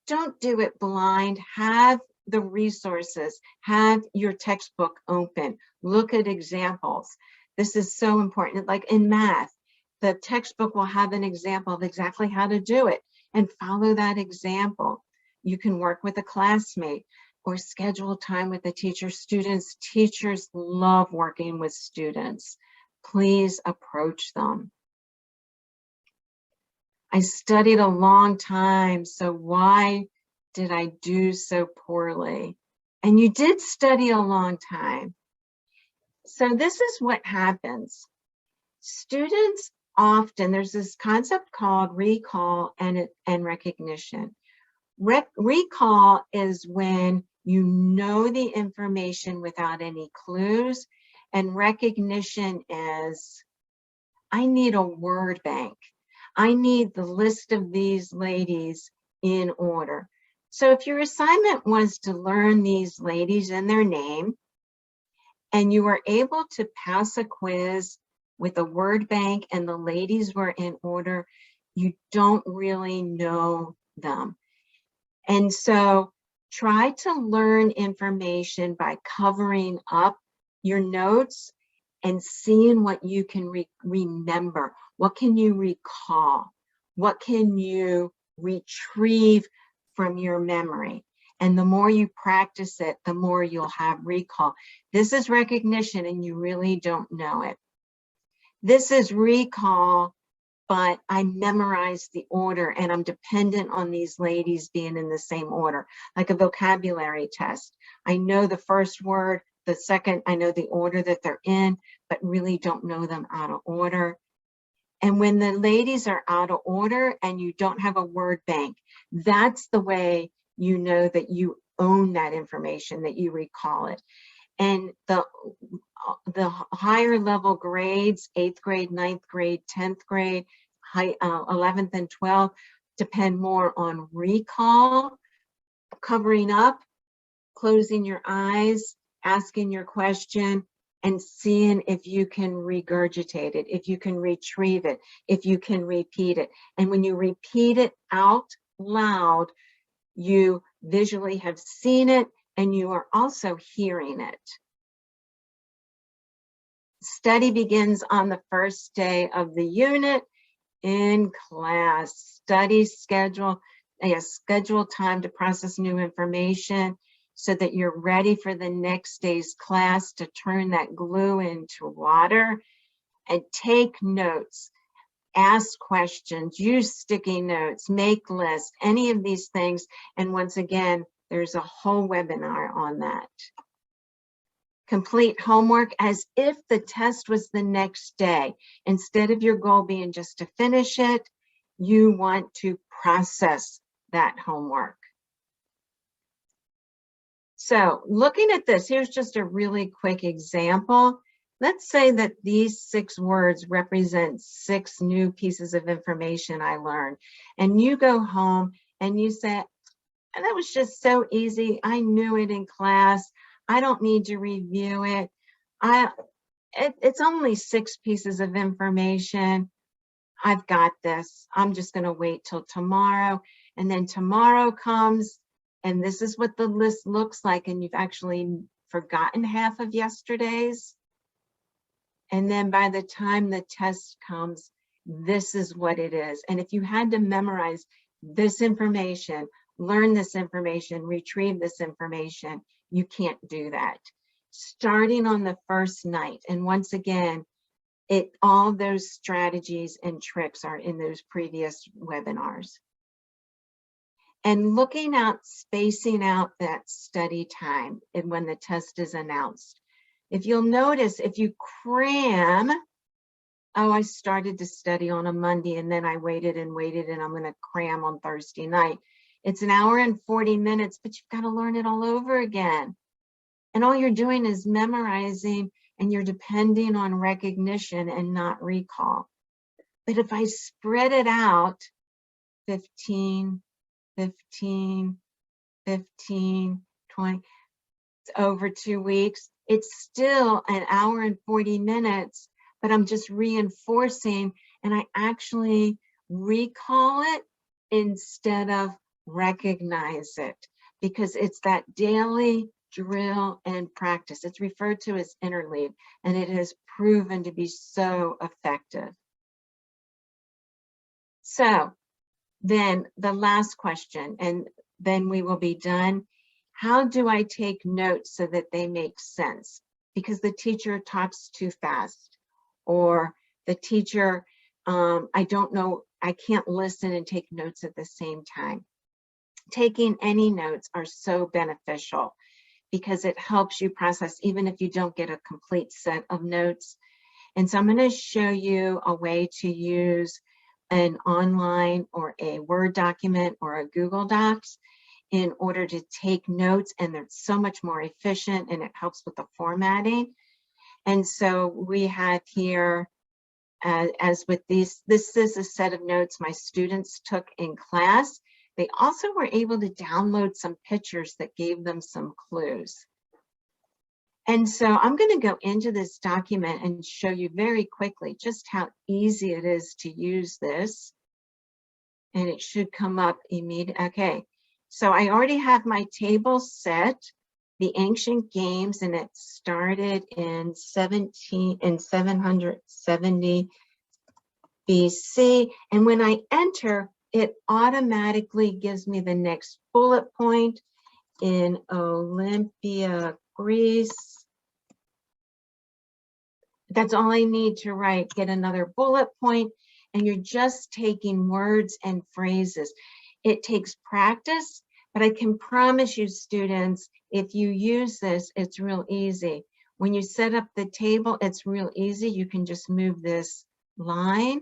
don't do it blind. Have the resources, have your textbook open, look at examples. This is so important. Like in math, the textbook will have an example of exactly how to do it, and follow that example. You can work with a classmate or schedule time with a teacher. Teachers love working with students. Please approach them. I studied a long time, so why did I do so poorly? And you did study a long time. So this is what happens. Students often, there's this concept called recall and recognition. Recall is when you know the information without any clues, and recognition is, I need a word bank. I need the list of these ladies in order. So if your assignment was to learn these ladies and their name, and you were able to pass a quiz with a word bank and the ladies were in order, you don't really know them. And so try to learn information by covering up your notes and seeing what you can remember. What can you recall? What can you retrieve from your memory? And the more you practice it, the more you'll have recall. This is recognition and you really don't know it. This is recall, but I memorized the order and I'm dependent on these ladies being in the same order, like a vocabulary test. I know the first word, the second, I know the order that they're in, but really don't know them out of order. And when the ladies are out of order and you don't have a word bank, that's the way you know that you own that information, that you recall it. And the higher level grades, 8th grade, 9th grade, 10th grade, 11th and 12th, depend more on recall, covering up, closing your eyes, asking your question, and seeing if you can regurgitate it, if you can retrieve it, if you can repeat it. And when you repeat it out loud, you visually have seen it and you are also hearing it. Study begins on the first day of the unit in class. Study schedule, schedule time to process new information so that you're ready for the next day's class to turn that glue into water, and take notes, ask questions, use sticky notes, make lists, any of these things. And once again, there's a whole webinar on that. Complete homework as if the test was the next day. Instead of your goal being just to finish it, you want to process that homework. So looking at this, here's just a really quick example. Let's say that these 6 words represent 6 new pieces of information I learned. And you go home and you say, that was just so easy. I knew it in class. I don't need to review it. It's only 6 pieces of information. I've got this. I'm just going to wait till tomorrow. And then tomorrow comes and this is what the list looks like, and you've actually forgotten half of yesterday's. And then by the time the test comes, this is what it is. And if you had to memorize this information, learn this information, retrieve this information, you can't do that. Starting on the first night, and once again, all those strategies and tricks are in those previous webinars. And looking out, spacing out that study time and when the test is announced. If you'll notice, if you cram, oh, I started to study on a Monday and then I waited and I'm going to cram on Thursday night. It's an hour and 40 minutes, but you've got to learn it all over again. And all you're doing is memorizing, and you're depending on recognition and not recall. But if I spread it out, 15, 15, 15, 20, over 2 weeks, it's still an hour and 40 minutes, but I'm just reinforcing, and I actually recall it instead of recognize it, because it's that daily drill and practice. It's referred to as interlead, and it has proven to be so effective. So then the last question, and then we will be done. How do I take notes so that they make sense? Because the teacher talks too fast, or the teacher, I don't know, I can't listen and take notes at the same time. Taking any notes are so beneficial because it helps you process even if you don't get a complete set of notes. And so I'm going to show you a way to use an online or a Word document or a Google Docs in order to take notes, and they're so much more efficient, and it helps with the formatting. And so we have here, as with these, this is a set of notes my students took in class. They also were able to download some pictures that gave them some clues. And so I'm going to go into this document and show you very quickly just how easy it is to use this. And it should come up immediately. Okay, so I already have my table set, the ancient games, and it started in 770 BC. And when I enter, it automatically gives me the next bullet point in Olympia, Greece. That's all I need to write. Get another bullet point, and you're just taking words and phrases. It takes practice, but I can promise you, students, if you use this, it's real easy. When you set up the table, it's real easy. You can just move this line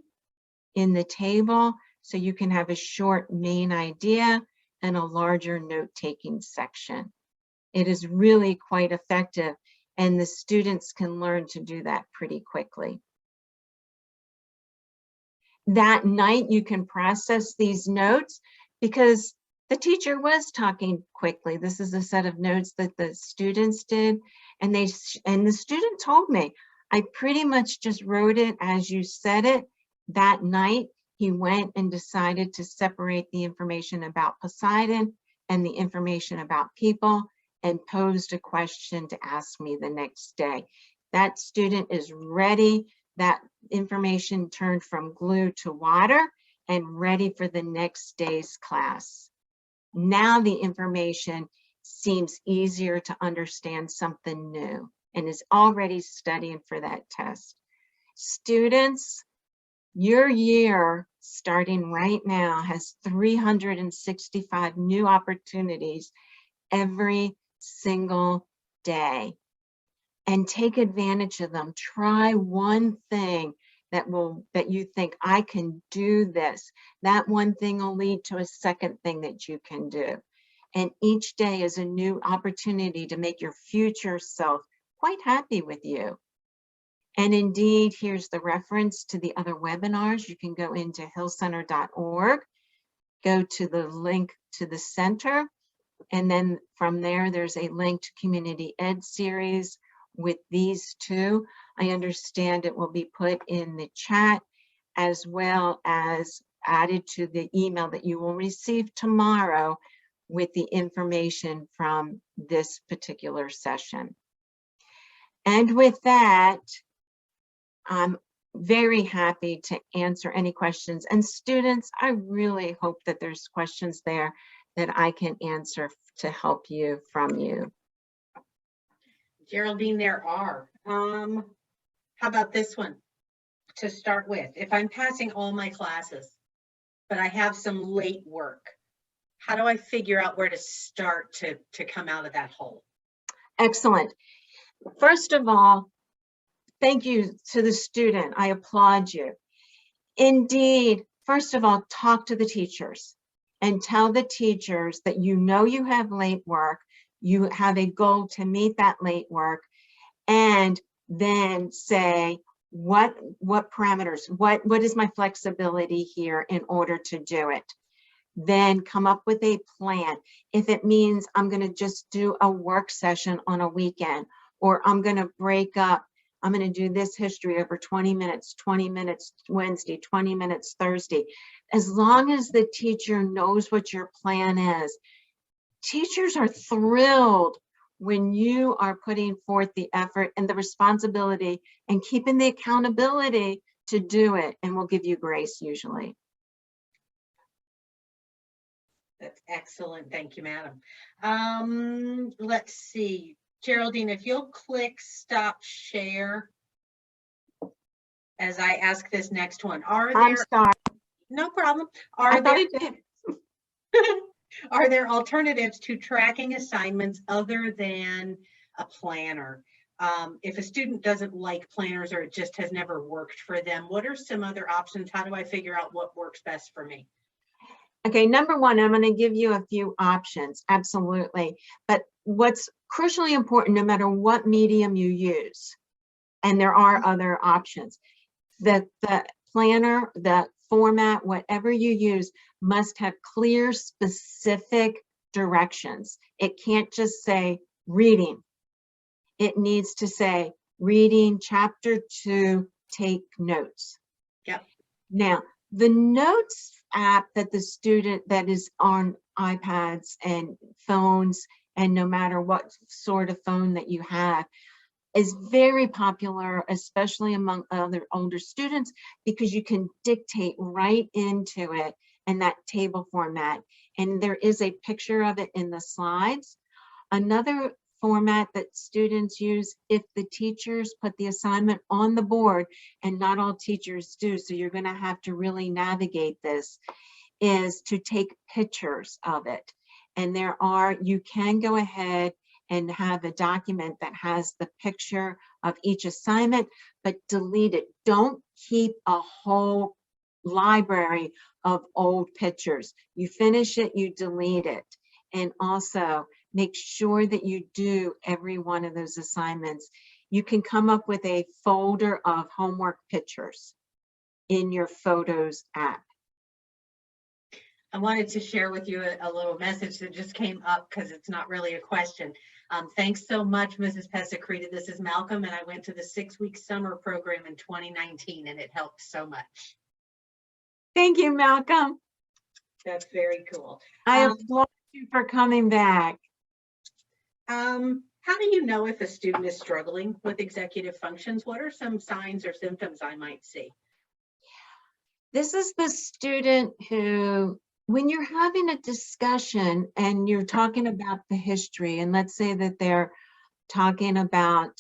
in the table so you can have a short main idea and a larger note-taking section. It is really quite effective, and the students can learn to do that pretty quickly. That night, you can process these notes because the teacher was talking quickly. This is a set of notes that the students did, and the student told me, I pretty much just wrote it as you said it. That night, he went and decided to separate the information about Poseidon and the information about people, and posed a question to ask me the next day. That student is ready. That information turned from glue to water and ready for the next day's class. Now the information seems easier to understand something new and is already studying for that test. Students, your year starting right now has 365 new opportunities every single day, and take advantage of them. Try one thing that you think, I can do this. That one thing will lead to a second thing that you can do. And each day is a new opportunity to make your future self quite happy with you. And indeed, here's the reference to the other webinars. You can go into hillcenter.org, go to the link to the center, and then from there, there's a link to Community Ed series with these two. I understand it will be put in the chat as well as added to the email that you will receive tomorrow with the information from this particular session. And with that, I'm very happy to answer any questions. And students, I really hope that there's questions there that I can answer to help you from you. Geraldine, there are. How about this one to start with? If I'm passing all my classes, but I have some late work, how do I figure out where to start to come out of that hole? Excellent. First of all, thank you to the student. I applaud you. Indeed, first of all, talk to the teachers and tell the teachers that you know you have late work, you have a goal to meet that late work, and then say, what parameters, what is my flexibility here in order to do it? Then come up with a plan. If it means I'm going to just do a work session on a weekend, or I'm going to break up, I'm going to do this history over 20 minutes Wednesday, 20 minutes Thursday. As long as the teacher knows what your plan is, teachers are thrilled when you are putting forth the effort and the responsibility and keeping the accountability to do it, and will give you grace usually. That's excellent. Thank you, madam. Let's see. Geraldine, if you'll click stop share as I ask this next one. Are I'm there, sorry. no problem. I Are thought there, I did. are there alternatives to tracking assignments other than a planner? If a student doesn't like planners or it just has never worked for them, what are some other options? How do I figure out what works best for me? Okay, number one, I'm going to give you a few options, absolutely. But what's crucially important, no matter what medium you use, and there are other options, that the planner, the format, whatever you use, must have clear, specific directions. It can't just say reading. It needs to say reading chapter 2, take notes. Yep. Now, the notes app that the student that is on iPads and phones, and no matter what sort of phone that you have, is very popular, especially among other older students, because you can dictate right into it in that table format. And there is a picture of it in the slides. Another format that students use, if the teachers put the assignment on the board, and not all teachers do, so you're going to have to really navigate this, is to take pictures of it. And you can go ahead and have a document that has the picture of each assignment, but delete it. Don't keep a whole library of old pictures. You finish it, you delete it. And also make sure that you do every one of those assignments. You can come up with a folder of homework pictures in your Photos app. I wanted to share with you a little message that just came up because it's not really a question. Thanks so much, Mrs. Pesacreta. This is Malcolm, and I went to the 6-week summer program in 2019, and it helped so much. Thank you, Malcolm. That's very cool. I applaud you for coming back. How do you know if a student is struggling with executive functions? What are some signs or symptoms I might see? This is the student who, when you're having a discussion and you're talking about the history, and let's say that they're talking about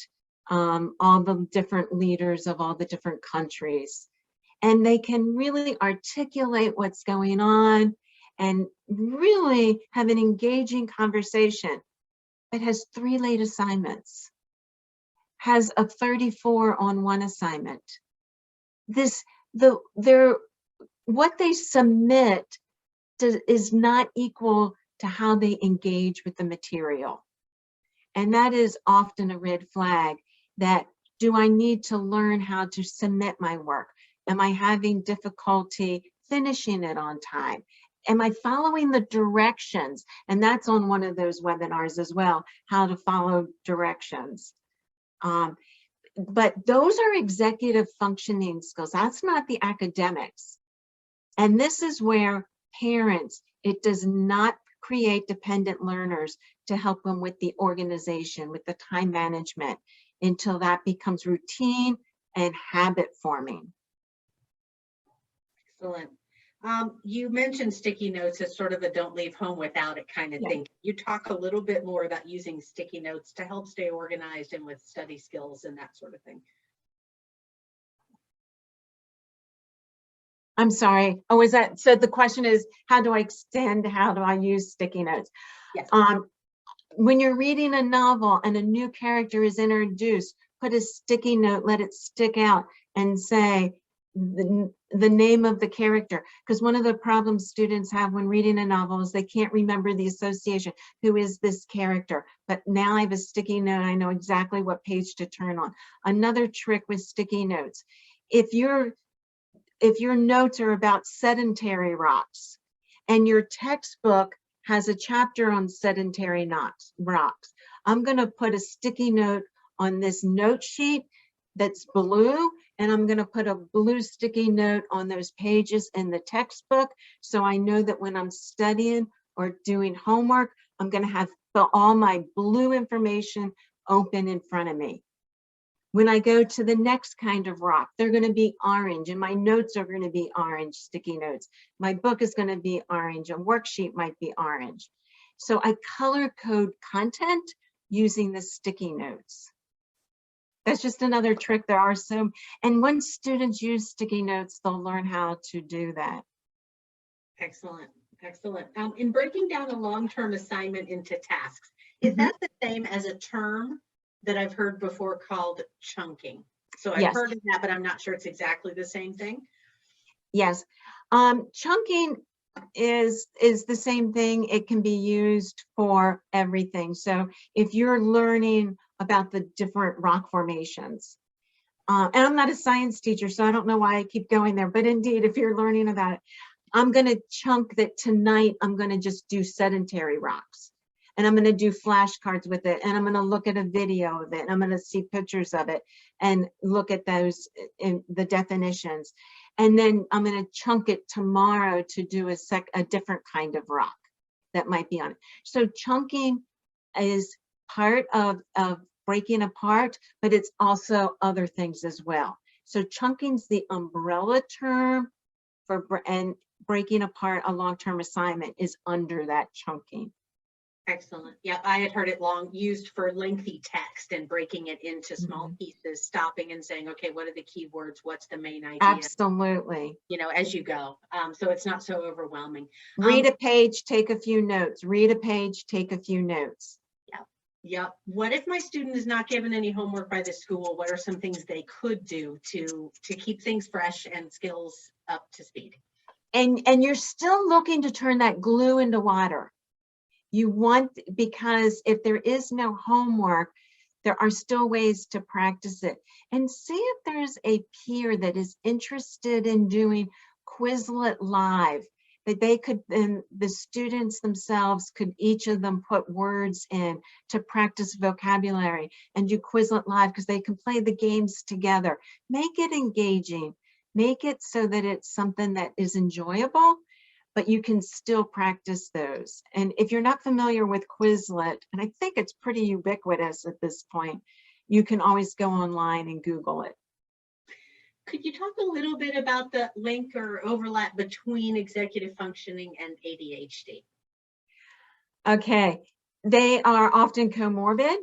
all the different leaders of all the different countries, and they can really articulate what's going on and really have an engaging conversation. It has 3 late assignments, has a 34 on one assignment. What they submit is not equal to how they engage with the material. And that is often a red flag that, do I need to learn how to submit my work? Am I having difficulty finishing it on time? Am I following the directions? And that's on one of those webinars as well, how to follow directions. But those are executive functioning skills. That's not the academics. And this is where parents, it does not create dependent learners to help them with the organization, with the time management, until that becomes routine and habit forming. Excellent. You mentioned sticky notes as sort of a don't leave home without it kind of Yeah. thing. You talk a little bit more about using sticky notes to help stay organized and with study skills and that sort of thing. I'm sorry. Oh, is that, so the question is, how do I use sticky notes? Yes. When you're reading a novel and a new character is introduced, put a sticky note, let it stick out and say the name of the character. Because one of the problems students have when reading a novel is they can't remember the association. Who is this character? But now I have a sticky note. I know exactly what page to turn on. Another trick with sticky notes. If your notes are about sedentary rocks and your textbook has a chapter on sedentary rocks, I'm going to put a sticky note on this note sheet that's blue, and I'm going to put a blue sticky note on those pages in the textbook, so I know that when I'm studying or doing homework, I'm going to have all my blue information open in front of me. When I go to the next kind of rock, they're going to be orange, and my notes are going to be orange sticky notes. My book is going to be orange, a worksheet might be orange. So I color code content using the sticky notes. That's just another trick. There are some, and once students use sticky notes, they'll learn how to do that. Excellent. Excellent. In breaking down a long-term assignment into tasks, is that the same as a term that I've heard before called chunking? So I've Yes. heard of that, but I'm not sure it's exactly the same thing. Yes. Chunking is the same thing. It can be used for everything. So if you're learning about the different rock formations, and I'm not a science teacher, so I don't know why I keep going there, but indeed, if you're learning about it, I'm going to chunk that tonight. I'm going to just do sedentary rocks, and I'm going to do flashcards with it, and I'm going to look at a video of it, and I'm going to see pictures of it and look at those in the definitions. And then I'm going to chunk it tomorrow to do a different kind of rock that might be on it. So chunking is part of breaking apart, but it's also other things as well. So chunking's the umbrella term for and breaking apart a long-term assignment is under that chunking. Excellent. Yeah, I had heard it used for lengthy text and breaking it into small pieces, stopping and saying, okay, what are the key words? What's the main idea? Absolutely. You know, as you go. So it's not so overwhelming. Read a page, take a few notes. Read a page, take a few notes. Yeah. What if my student is not given any homework by the school? What are some things they could do to keep things fresh and skills up to speed? And you're still looking to turn that glue into water. You want, because if there is no homework, there are still ways to practice it. And see if there's a peer that is interested in doing Quizlet Live, that they could, and the students themselves could, each of them put words in to practice vocabulary and do Quizlet Live, because they can play the games together. Make it engaging. Make it so that it's something that is enjoyable, but you can still practice those. And if you're not familiar with Quizlet, and I think it's pretty ubiquitous at this point, you can always go online and Google it. Could you talk a little bit about the link or overlap between executive functioning and ADHD? Okay, they are often comorbid.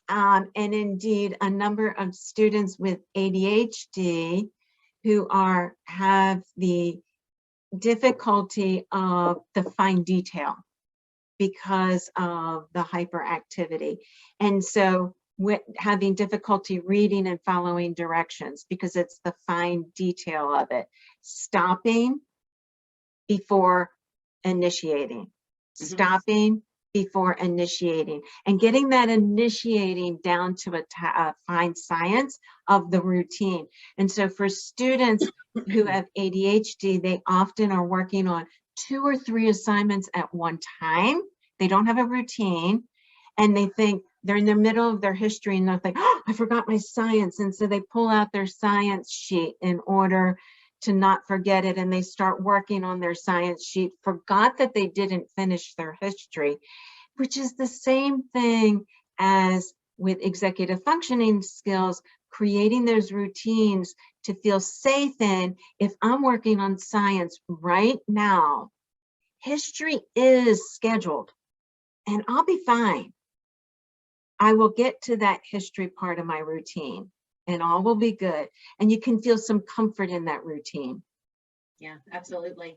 And indeed, a number of students with ADHD who have the difficulty of the fine detail because of the hyperactivity. And so with having difficulty reading and following directions because it's the fine detail of it. Stopping before initiating, stopping before initiating, and getting that initiating down to a fine science of the routine. And so for students who have ADHD, they often are working on 2 or 3 assignments at one time. They don't have a routine, and they think they're in the middle of their history and they're like, oh, I forgot my science. And so they pull out their science sheet in order to not forget it, and they start working on their science sheet, forgot that they didn't finish their history, which is the same thing as with executive functioning skills, creating those routines to feel safe in. If I'm working on science right now, history is scheduled and I'll be fine. I will get to that history part of my routine and all will be good. And you can feel some comfort in that routine. Yeah, absolutely.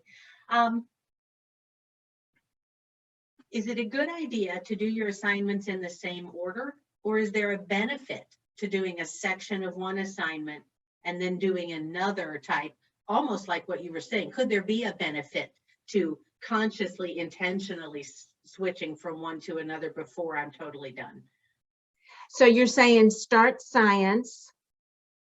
Is it a good idea to do your assignments in the same order, or is there a benefit to doing a section of one assignment and then doing another type, almost like what you were saying? Could there be a benefit to consciously, intentionally switching from one to another before I'm totally done? So you're saying start science,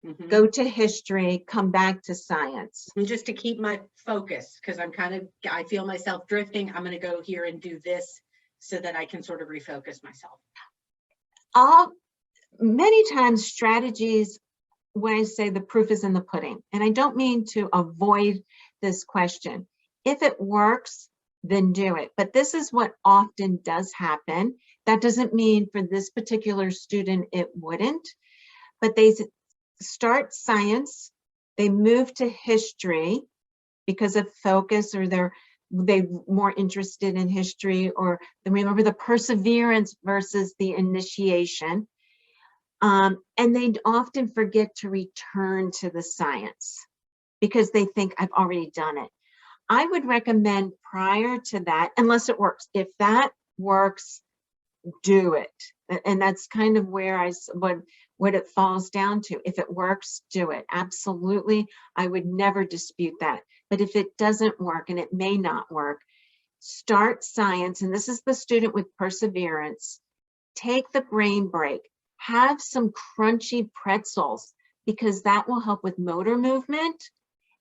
Mhm. go to history, come back to science. And just to keep my focus, because I feel myself drifting, I'm going to go here and do this so that I can sort of refocus myself. Many times strategies, when I say the proof is in the pudding, and I don't mean to avoid this question. If it works, then do it. But this is what often does happen. That doesn't mean for this particular student it wouldn't, but they start science, they move to history because of focus, or they're more interested in history, or they remember the perseverance versus the initiation. And they often forget to return to the science because they think I've already done it. I would recommend prior to that, unless it works, if that works, do it. And that's kind of where what it falls down to. If it works, do it. Absolutely. I would never dispute that. But if it doesn't work, and it may not work, start science. And this is the student with perseverance. Take the brain break. Have some crunchy pretzels, because that will help with motor movement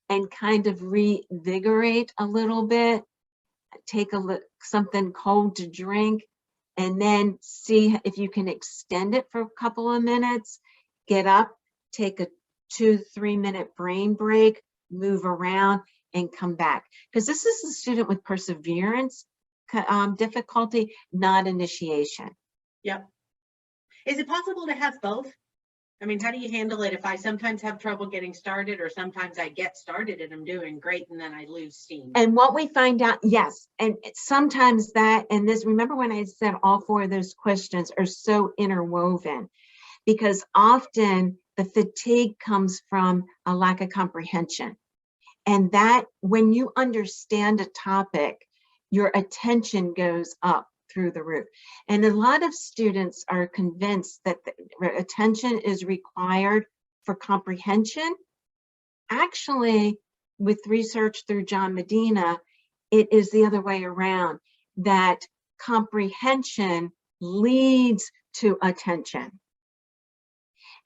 and kind of reinvigorate a little bit. Take something cold to drink, and then see if you can extend it for a couple of minutes. Get up, take a 2-3 minute brain break, move around, and come back. Because this is a student with perseverance difficulty, not initiation. Yep. Is it possible to have both? I mean, how do you handle it if I sometimes have trouble getting started, or sometimes I get started and I'm doing great and then I lose steam? And what we find out, yes, and sometimes that, and this, remember when I said all 4 of those questions are so interwoven, because often the fatigue comes from a lack of comprehension. And that when you understand a topic, your attention goes up through the roof. And a lot of students are convinced that attention is required for comprehension. Actually, with research through John Medina, it is the other way around, that comprehension leads to attention.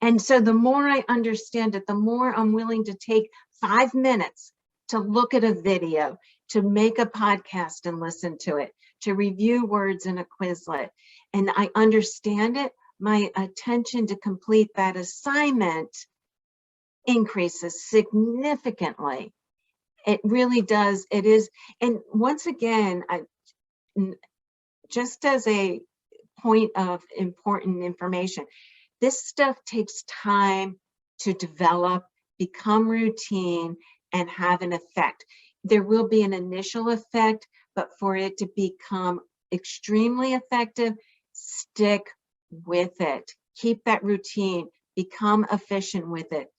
And so the more I understand it, the more I'm willing to take 5 minutes to look at a video, to make a podcast and listen to it, to review words in a Quizlet, and I understand it, my attention to complete that assignment increases significantly. It really does. It is. And once again, just as a point of important information, this stuff takes time to develop, become routine, and have an effect. There will be an initial effect, but for it to become extremely effective, stick with it. Keep that routine, become efficient with it.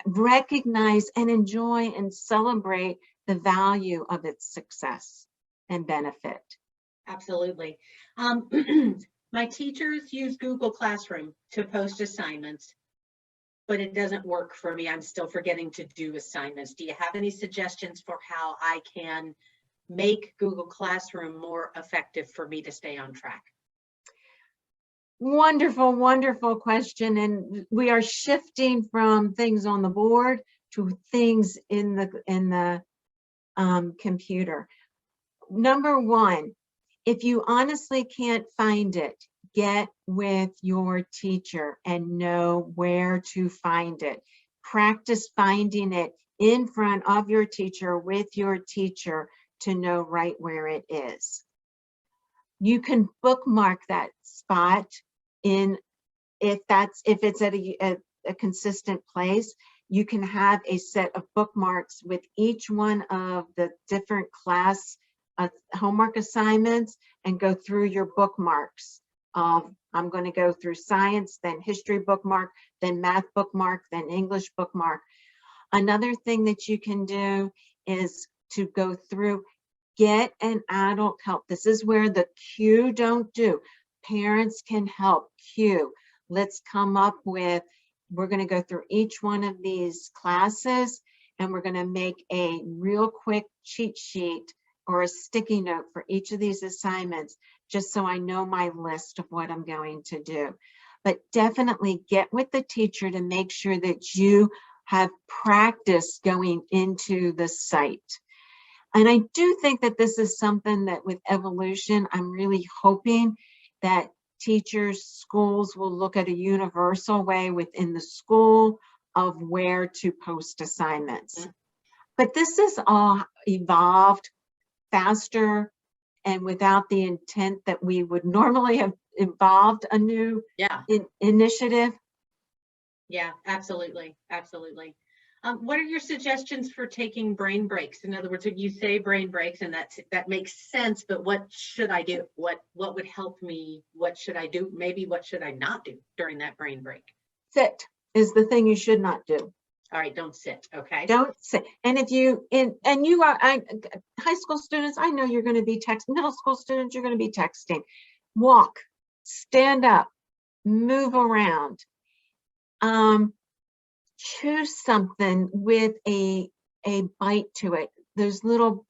Recognize and enjoy and celebrate the value of its success and benefit. Absolutely. My teachers use Google Classroom to post assignments, but it doesn't work for me. I'm still forgetting to do assignments. Do you have any suggestions for how I can make Google Classroom more effective for me to stay on track? Wonderful, wonderful question. And we are shifting from things on the board to things in the computer. Number 1, if you honestly can't find it, get with your teacher and know where to find it. Practice finding it in front of your teacher with your teacher to know right where it is. You can bookmark that spot in, if it's at a consistent place. You can have a set of bookmarks with each one of the different class homework assignments and go through your bookmarks. I'm going to go through science, then history bookmark, then math bookmark, then English bookmark. Another thing that you can do is to go through, get an adult help. This is where the cue don't do. Parents can help cue. Let's come up with, we're going to go through each one of these classes and we're going to make a real quick cheat sheet or a sticky note for each of these assignments, just so I know my list of what I'm going to do. But definitely get with the teacher to make sure that you have practice going into the site. And I do think that this is something that with evolution, I'm really hoping that teachers, schools will look at a universal way within the school of where to post assignments. But this is all evolved faster and without the intent that we would normally have evolved a new initiative. Yeah, absolutely. Absolutely. What are your suggestions for taking brain breaks? In other words, if you say brain breaks and that makes sense, but what should I do? What would help me? What should I do? Maybe what should I not do during that brain break? Sit is the thing you should not do. All right, don't sit. Okay. Don't sit. And if you you are high school students, I know you're going to be texting. Middle school students, you're going to be texting. Walk, stand up, move around. Choose something with a bite to it. Those little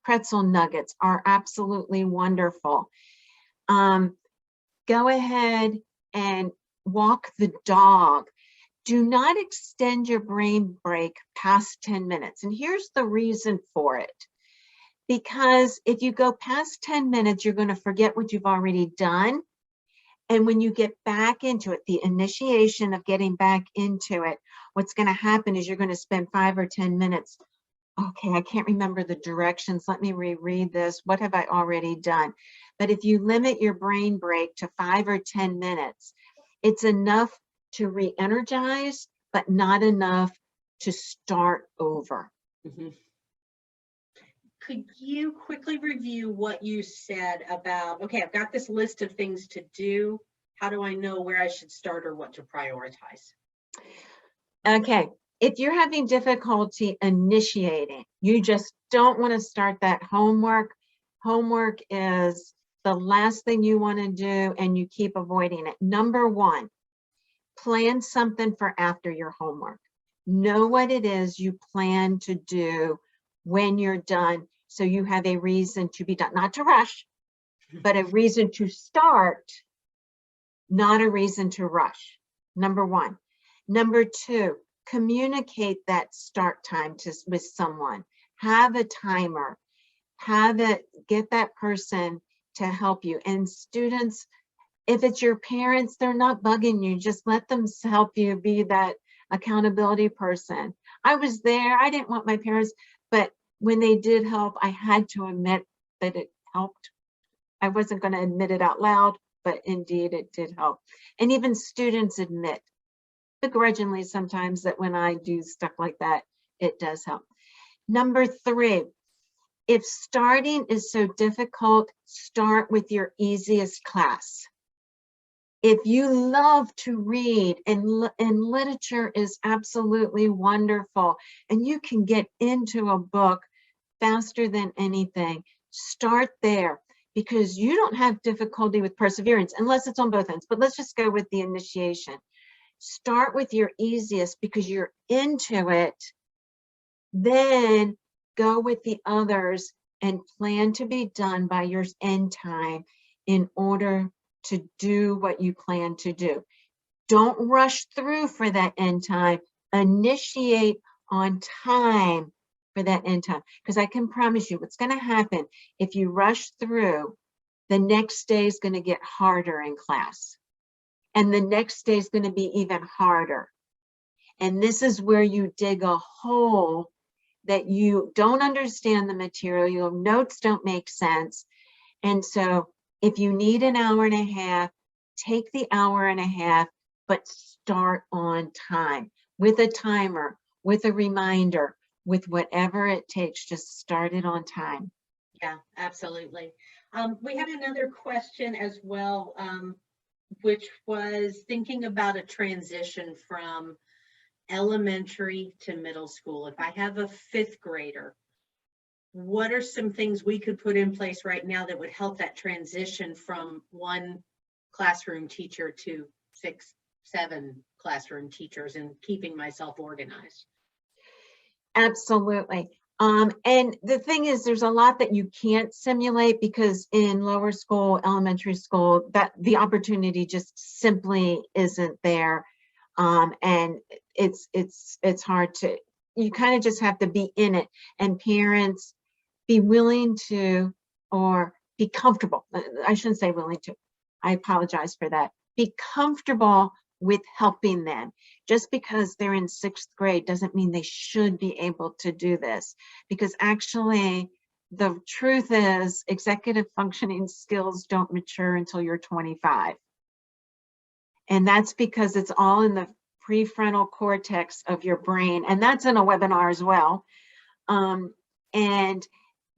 pretzel nuggets are absolutely wonderful. Go ahead and walk the dog. Do not extend your brain break past 10 minutes. And here's the reason for it. Because if you go past 10 minutes, you're going to forget what you've already done. And when you get back into it, the initiation of getting back into it, what's going to happen is you're going to spend 5 or 10 minutes. Okay, I can't remember the directions. Let me reread this. What have I already done? But if you limit your brain break to 5 or 10 minutes, it's enough to re-energize, but not enough to start over. Mm-hmm. Could you quickly review what you said about, okay, I've got this list of things to do. How do I know where I should start or what to prioritize? Okay, if you're having difficulty initiating, you just don't want to start that homework. Homework is the last thing you want to do and you keep avoiding it. Number one, plan something for after your homework. Know what it is you plan to do when you're done, so you have a reason to be done. Not to rush, but a reason to start, not a reason to rush. Number one. Number two, communicate that start time with someone. Have a timer. Get that person to help you. And students, if it's your parents, they're not bugging you. Just let them help you be that accountability person. I was there. I didn't want my parents, but when they did help, I had to admit that it helped. I wasn't going to admit it out loud, but indeed it did help. And even students admit begrudgingly sometimes that when I do stuff like that, it does help. Number three, if starting is so difficult, start with your easiest class. If you love to read and literature is absolutely wonderful and you can get into a book faster than anything, start there, because you don't have difficulty with perseverance unless it's on both ends. But let's just go with the initiation. Start with your easiest because you're into it. Then go with the others and plan to be done by your end time in order to do what you plan to do. Don't rush through for that end time. Initiate on time for that end time. Because I can promise you what's going to happen if you rush through, the next day is going to get harder in class. And the next day is going to be even harder. And this is where you dig a hole that you don't understand the material, your notes don't make sense. And so if you need an hour and a half, take the hour and a half, but start on time with a timer, with a reminder, with whatever it takes, just start it on time. Yeah, absolutely. We had another question as well, which was thinking about a transition from elementary to middle school. If I have a fifth grader, what are some things we could put in place right now that would help that transition from one classroom teacher to 6, 7 classroom teachers and keeping myself organized? Absolutely. And the thing is, there's a lot that you can't simulate because in lower school, elementary school, that the opportunity just simply isn't there. And it's hard to, you kind of just have to be in it, and parents be willing to, or be comfortable. I shouldn't say willing to. I apologize for that. Be comfortable with helping them. Just because they're in 6th grade doesn't mean they should be able to do this, because actually the truth is executive functioning skills don't mature until you're 25. And that's because it's all in the prefrontal cortex of your brain. And that's in a webinar as well. And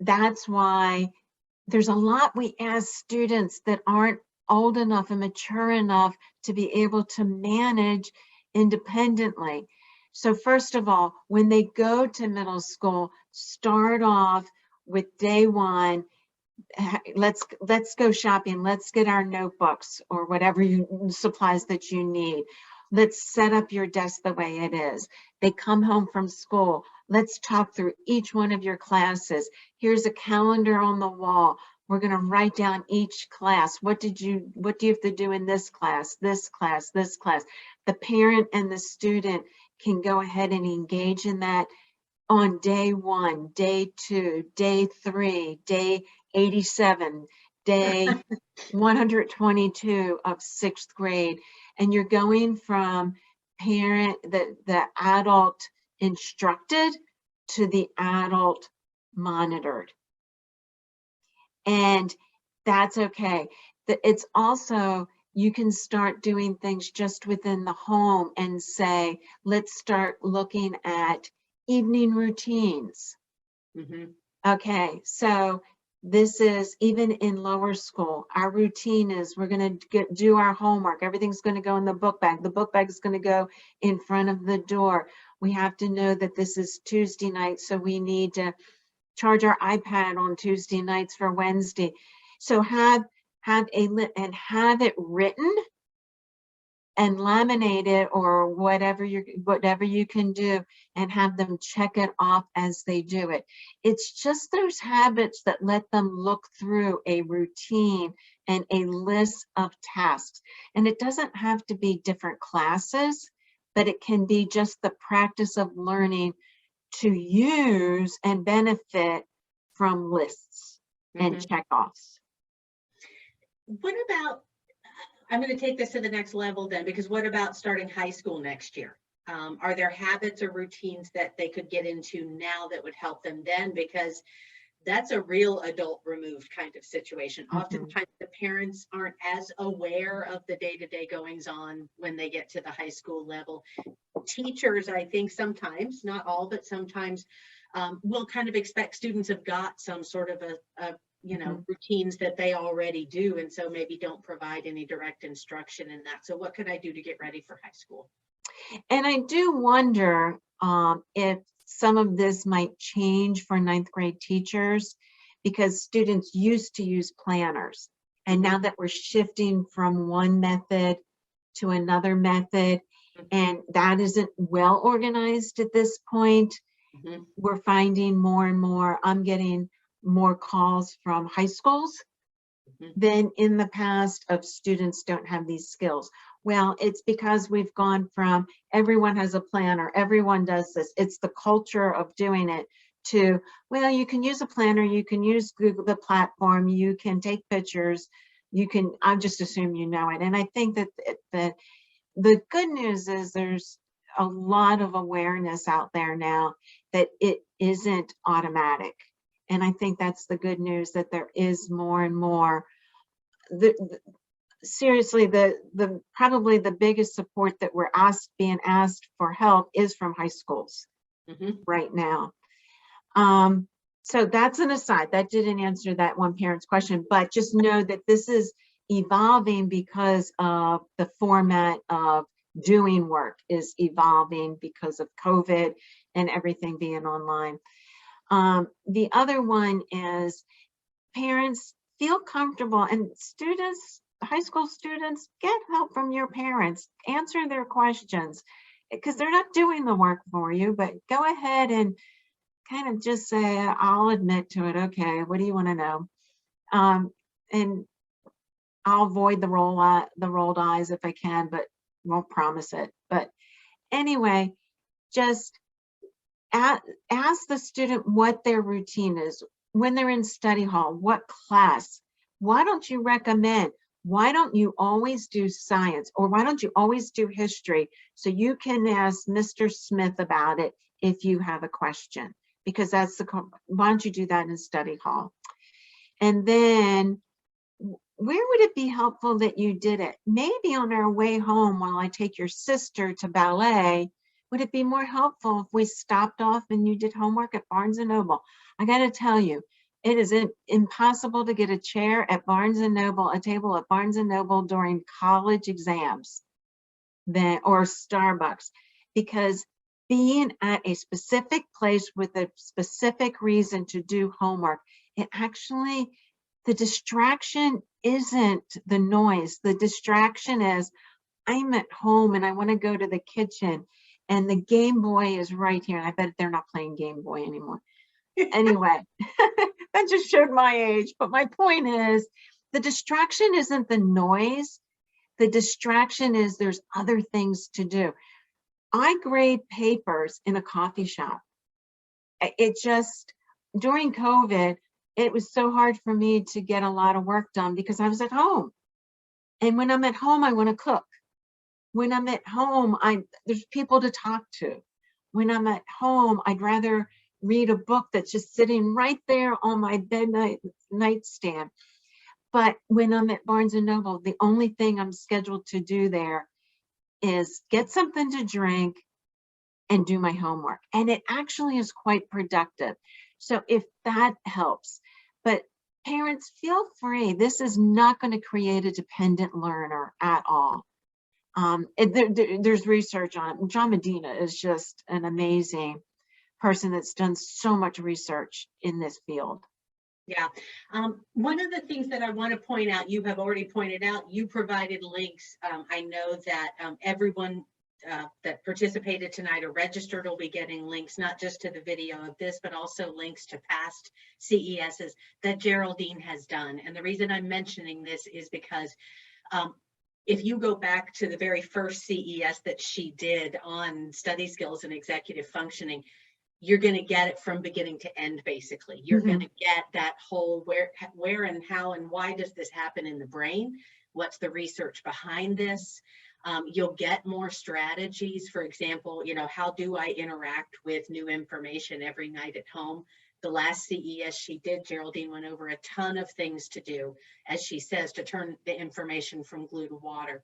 that's why there's a lot we ask students that aren't old enough and mature enough to be able to manage independently. So first of all, when they go to middle school, start off with day one. Let's go shopping. Let's get our notebooks or whatever supplies that you need. Let's set up your desk the way it is. They come home from school. Let's talk through each one of your classes. Here's a calendar on the wall. We're going to write down each class. What do you have to do in this class, this class, this class? The parent and the student can go ahead and engage in that on day 1, day 2, day 3, day 87, day 122 of 6th grade. And you're going from the adult instructed to the adult monitored. And that's okay. It's also, you can start doing things just within the home and say, let's start looking at evening routines. Mm-hmm. Okay, so this is even in lower school. Our routine is we're going to do our homework. Everything's going to go in the book bag. The book bag is going to go in front of the door. We have to know that this is Tuesday night, so we need to charge our iPad on Tuesday nights for Wednesday. So have it written and laminate it, or whatever you can do, and have them check it off as they do it. It's just those habits that let them look through a routine and a list of tasks. And it doesn't have to be different classes, but it can be just the practice of learning to use and benefit from lists and checkoffs. What about, I'm going to take this to the next level then, because what about starting high school next year? Are there habits or routines that they could get into now that would help them then? Because that's a real adult removed kind of situation. Oftentimes the parents aren't as aware of the day-to-day goings on when they get to the high school level. Teachers, I think sometimes, not all, but sometimes will kind of expect students have got some sort of a routines that they already do, and so maybe don't provide any direct instruction in that. So what could I do to get ready for high school? And I do wonder if some of this might change for 9th grade teachers, because students used to use planners. And now that we're shifting from one method to another method, and that isn't well organized at this point, we're finding more and more, I'm getting more calls from high schools than in the past of students don't have these skills. Well, it's because we've gone from everyone has a planner, everyone does this. It's the culture of doing it to, well, you can use a planner, you can use Google, the platform, you can take pictures, you can, I just assume you know it. And I think that the good news is there's a lot of awareness out there now that it isn't automatic. And I think that's the good news, that there is more and more. Seriously, the probably the biggest support that we're being asked for help is from high schools right now. So that's an aside. That didn't answer that one parent's question, but just know that this is evolving because of the format of doing work is evolving because of COVID and everything being online. The other one is parents feel comfortable, and students, high school students, get help from your parents, answer their questions, because they're not doing the work for you, but go ahead and kind of just say, I'll admit to it. Okay, what do you want to know? And I'll avoid the rolled eyes if I can, but won't promise it. But anyway, just ask the student what their routine is when they're in study hall. What class? Why don't you recommend? Why don't you always do science, or why don't you always do history, so you can ask Mr. Smith about it if you have a question? Because that's why don't you do that in study hall? And then where would it be helpful that you did it? Maybe on our way home, while I take your sister to ballet, would it be more helpful if we stopped off and you did homework at Barnes & Noble? I got to tell you, it is impossible to get a chair at Barnes & Noble, a table at Barnes & Noble during college exams or Starbucks, because being at a specific place with a specific reason to do homework, it actually, the distraction isn't the noise. The distraction is, I'm at home and I want to go to the kitchen and the Game Boy is right here. And I bet they're not playing Game Boy anymore. Anyway, that just showed my age. But my point is, the distraction isn't the noise. The distraction is there's other things to do. I grade papers in a coffee shop. It just, during COVID, it was so hard for me to get a lot of work done because I was at home. And when I'm at home, I want to cook. When I'm at home, there's people to talk to. When I'm at home, I'd rather read a book that's just sitting right there on my nightstand. But when I'm at Barnes & Noble, the only thing I'm scheduled to do there is get something to drink and do my homework. And it actually is quite productive. So if that helps, but parents, feel free. This is not going to create a dependent learner at all. There's research on it. John Medina is just an amazing person that's done so much research in this field. Yeah. One of the things that I want to point out, you have already pointed out, you provided links. I know that everyone that participated tonight or registered will be getting links, not just to the video of this, but also links to past CESs that Geraldine has done. And the reason I'm mentioning this is because if you go back to the very first CES that she did on study skills and executive functioning, you're going to get it from beginning to end. Basically, you're going to get that whole where and how and why does this happen in the brain? What's the research behind this? You'll get more strategies. For example, how do I interact with new information every night at home? The last CES she did, Geraldine went over a ton of things to do, as she says, to turn the information from glue to water.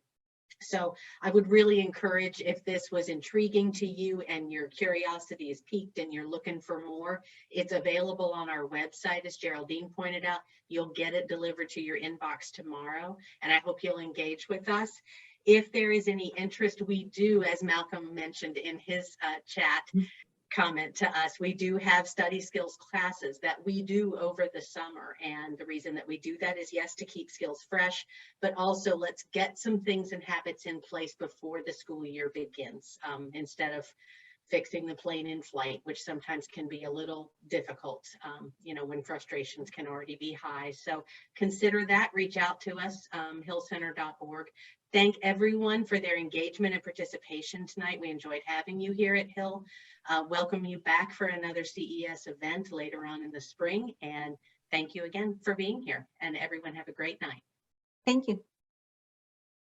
So I would really encourage, if this was intriguing to you and your curiosity is piqued and you're looking for more, it's available on our website, as Geraldine pointed out. You'll get it delivered to your inbox tomorrow, and I hope you'll engage with us. If there is any interest, we do, as Malcolm mentioned in his chat comment to us, we do have study skills classes that we do over the summer. And the reason that we do that is, yes, to keep skills fresh, but also let's get some things and habits in place before the school year begins, instead of fixing the plane in flight, which sometimes can be a little difficult, when frustrations can already be high. So consider that, reach out to us, hillcenter.org. Thank everyone for their engagement and participation tonight. We enjoyed having you here at Hill. Welcome you back for another CES event later on in the spring. And thank you again for being here. And everyone have a great night. Thank you.